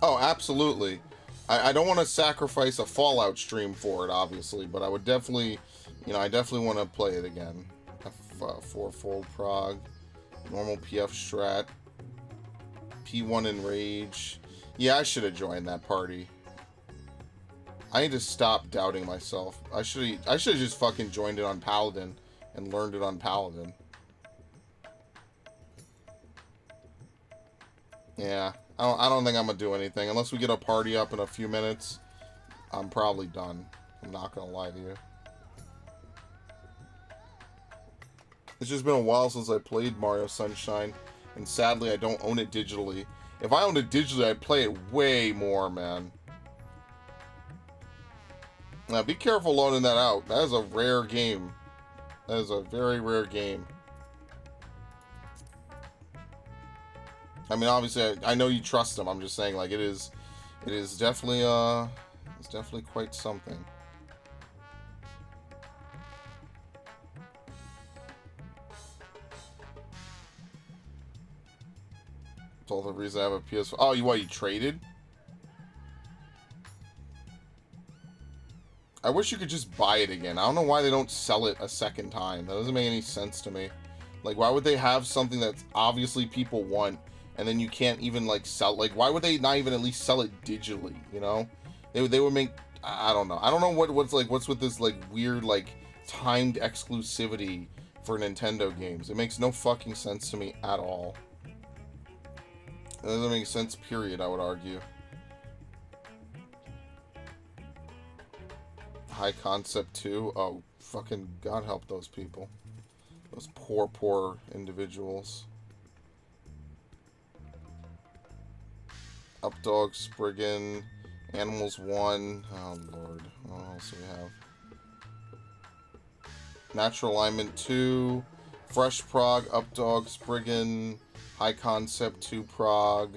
Oh, absolutely. I don't want to sacrifice a Fallout stream for it, obviously, but I would definitely, you know, I definitely want to play it again. Fourfold Prog, normal PF Strat, P1 in Rage. Yeah, I should have joined that party. I need to stop doubting myself. I should have just fucking joined it on Paladin and learned it on Paladin. Yeah. I don't think I'm going to do anything. Unless we get a party up in a few minutes, I'm probably done. I'm not going to lie to you. It's just been a while since I played Mario Sunshine, and sadly I don't own it digitally. If I owned it digitally, I'd play it way more, man. Now, be careful loaning that out. That is a rare game. That is a very rare game. I mean, obviously, I know you trust them. I'm just saying, like, it is definitely, it's definitely quite something. Told the reason I have a PS4. Oh, you traded? I wish you could just buy it again. I don't know why they don't sell it a second time. That doesn't make any sense to me. Like, why would they have something that obviously people want, and then you can't even, like, sell... Like, why would they not even at least sell it digitally, you know? They would make... I don't know. I don't know what's with this, like, weird, like, timed exclusivity for Nintendo games. It makes no fucking sense to me at all. It doesn't make sense, period, I would argue. High Concept 2. Oh, fucking God help those people. Those poor individuals. Updog, Spriggan, Animals 1. Oh, Lord. What else do we have? Natural Alignment 2. Fresh Prog, Updog, Spriggan, High Concept 2 Prog.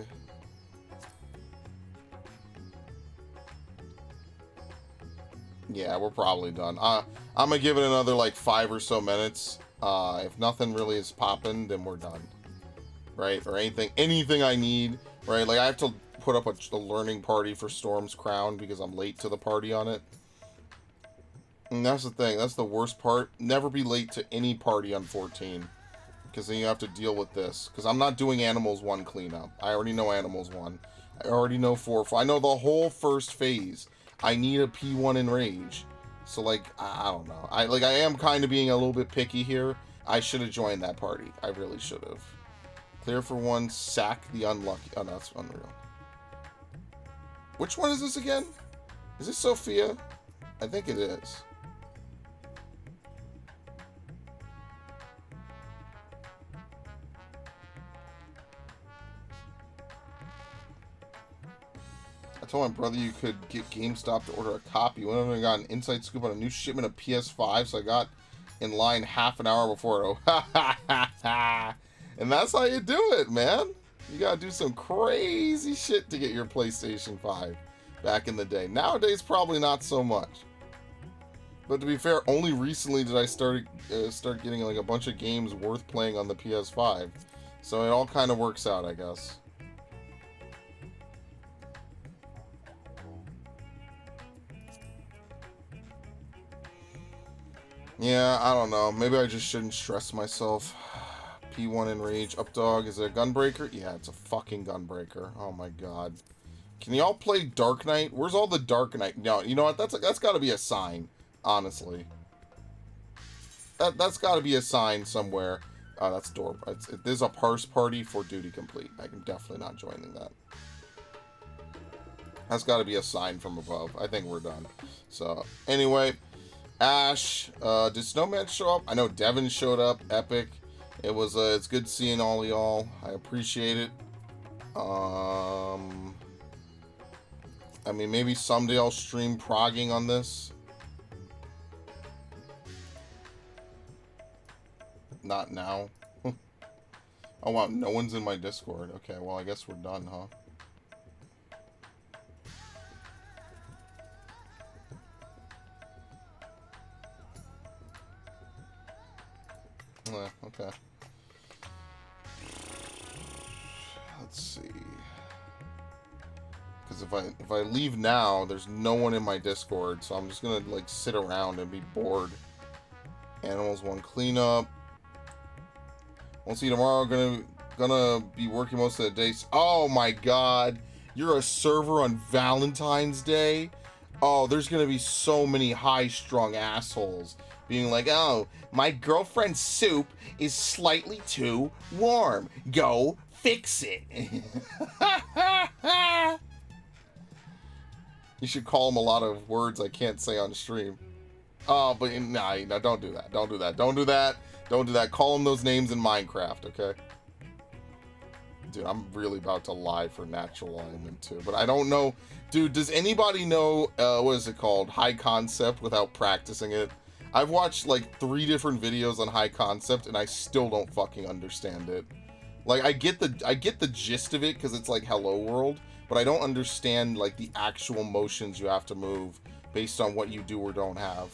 Yeah, we're probably done. I'm gonna give it another like 5 or so minutes. If nothing really is popping, then we're done. Right? Or anything I need. Right? Like I have to put up a learning party for Storm's Crown because I'm late to the party on it. And that's the thing. That's the worst part. Never be late to any party on 14. Because then you have to deal with this. Because I'm not doing Animals 1 cleanup. I already know Animals 1. I already know 4. I know the whole first phase. I need a P1 Enrage. So, like, I don't know. I am kind of being a little bit picky here. I should have joined that party. I really should have. Clear for 1, sack the unlucky... Oh, no, that's unreal. Which one is this again? Is this Sophia? I think it is. I told my brother you could get GameStop to order a copy. Whenever I got an inside scoop on a new shipment of PS5, so I got in line half an hour before it. Oh, and that's how you do it, man. You gotta do some crazy shit to get your PlayStation 5 back in the day. Nowadays, probably not so much. But to be fair, only recently did I start getting like a bunch of games worth playing on the PS5. So it all kind of works out, I guess. Yeah, I don't know. Maybe I just shouldn't stress myself. P1 Enrage. Updog. Is it a gunbreaker? Yeah, it's a fucking gunbreaker. Oh my god. Can y'all play Dark Knight? Where's all the Dark Knight? No, you know what? That's got to be a sign, honestly. That's got to be a sign somewhere. Oh, that's door. There's a parse party for duty complete. I can definitely not joining that. That's got to be a sign from above. I think we're done. So, anyway... Ash, did Snowman show up? I know Devin showed up. Epic. It's good seeing all y'all. I appreciate it. I mean, maybe someday I'll stream progging on this. Not now. Oh wow, no one's in my Discord. Okay, well I guess we're done, huh? Okay. Let's see. Because if I leave now, there's no one in my Discord, so I'm just gonna like sit around and be bored. Animals 1 cleanup. Won't see you tomorrow. Gonna be working most of the day. Oh my god, you're a server on Valentine's Day. Oh, there's gonna be so many high-strung assholes being like, oh, my girlfriend's soup is slightly too warm. Go fix it. You should call him a lot of words I can't say on stream. Oh, but nah, don't do that. Don't do that. Don't do that. Don't do that. Call him those names in Minecraft, okay? Dude, I'm really about to lie for Natural Alignment too. But I don't know. Dude, does anybody know, what is it called? High Concept without practicing it? I've watched like 3 different videos on High Concept and I still don't fucking understand it. Like, I get the gist of it because it's like Hello World, but I don't understand like the actual motions you have to move based on what you do or don't have.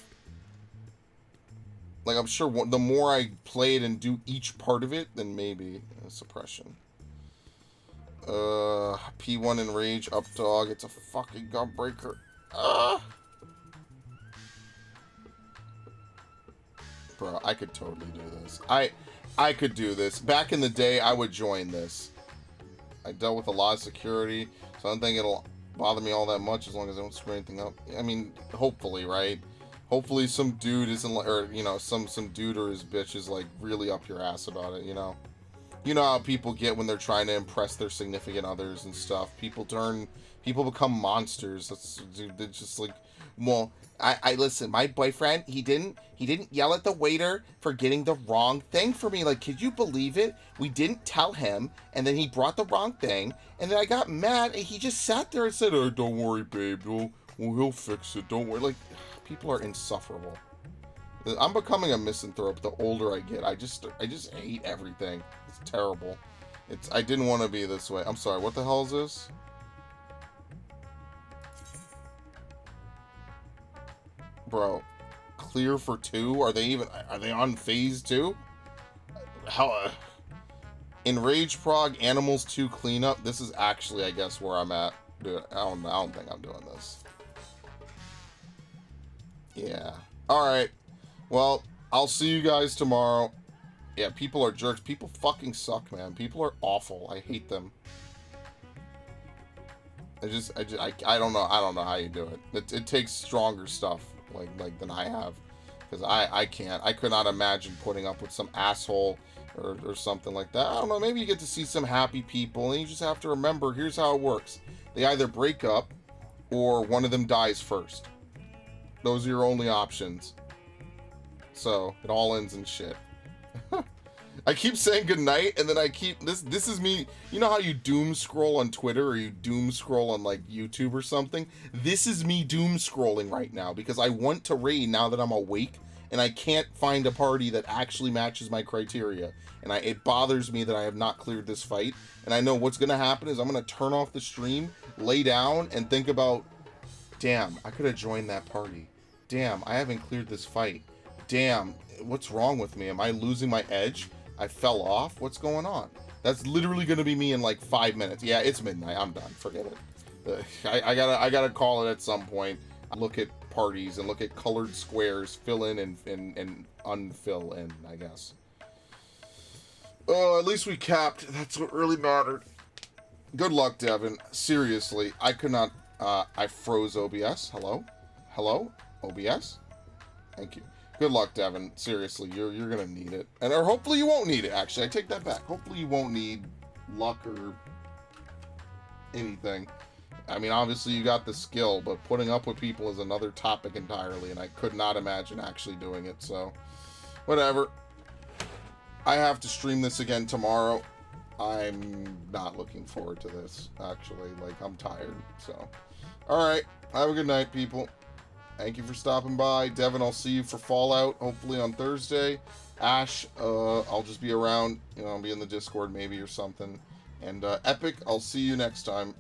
Like, I'm sure the more I play it and do each part of it, then maybe suppression. P1 Enrage, up dog. It's a fucking gunbreaker. Bro, I could totally do this. I could do this. Back in the day, I would join this. I dealt with a lot of security, so I don't think it'll bother me all that much as long as I don't screw anything up. I mean, hopefully, right? Hopefully some dude isn't, or, you know, some dude or his bitch is, like, really up your ass about it, you know? You know how people get when they're trying to impress their significant others and stuff. People become monsters. They're just like, well, I listen, my boyfriend, he didn't yell at the waiter for getting the wrong thing for me. Like, could you believe it? We didn't tell him, and then he brought the wrong thing, and then I got mad, and he just sat there and said, oh, don't worry, babe. He'll fix it. Don't worry. Like, people are insufferable. I'm becoming a misanthrope the older I get. I just hate everything. It's terrible. I didn't want to be this way. I'm sorry, what the hell is this? Bro, clear for 2? Are they on phase 2? How, Enrage Prog Animals 2 cleanup. This is actually, I guess, where I'm at. Dude, I don't think I'm doing this. Yeah. Alright. Well, I'll see you guys tomorrow. Yeah, people are jerks. People fucking suck, man. People are awful. I hate them. I don't know. I don't know how you do it. It takes stronger stuff like than I have, because I can't. I could not imagine putting up with some asshole or something like that. I don't know. Maybe you get to see some happy people, and you just have to remember. Here's how it works. They either break up, or one of them dies first. Those are your only options. So it all ends in shit. I keep saying goodnight, and then I keep this is me. You know how you doom scroll on Twitter, or you doom scroll on like YouTube or something? This is me doom scrolling right now, because I want to raid now that I'm awake, and I can't find a party that actually matches my criteria. And it bothers me that I have not cleared this fight. And I know what's gonna happen is I'm gonna turn off the stream, lay down, and think about, damn, I could have joined that party. Damn, I haven't cleared this fight. Damn, what's wrong with me? Am I losing my edge? I fell off? What's going on? That's literally going to be me in like 5 minutes. Yeah, it's midnight. I'm done. Forget it. I gotta call it at some point. Look at parties and look at colored squares. Fill in and unfill in, I guess. Oh, at least we capped. That's what really mattered. Good luck, Devin. Seriously, I could not... I froze OBS. Hello? Hello? OBS? Thank you. Good luck, Devin. Seriously, you're gonna need it. Or hopefully you won't need it, actually. I take that back. Hopefully you won't need luck or anything. I mean, obviously you got the skill, but putting up with people is another topic entirely, and I could not imagine actually doing it, so... Whatever. I have to stream this again tomorrow. I'm not looking forward to this, actually. Like, I'm tired, so... Alright. Have a good night, people. Thank you for stopping by. Devin, I'll see you for Fallout, hopefully on Thursday. Ash, I'll just be around. You know, I'll be in the Discord maybe or something. And Epic, I'll see you next time.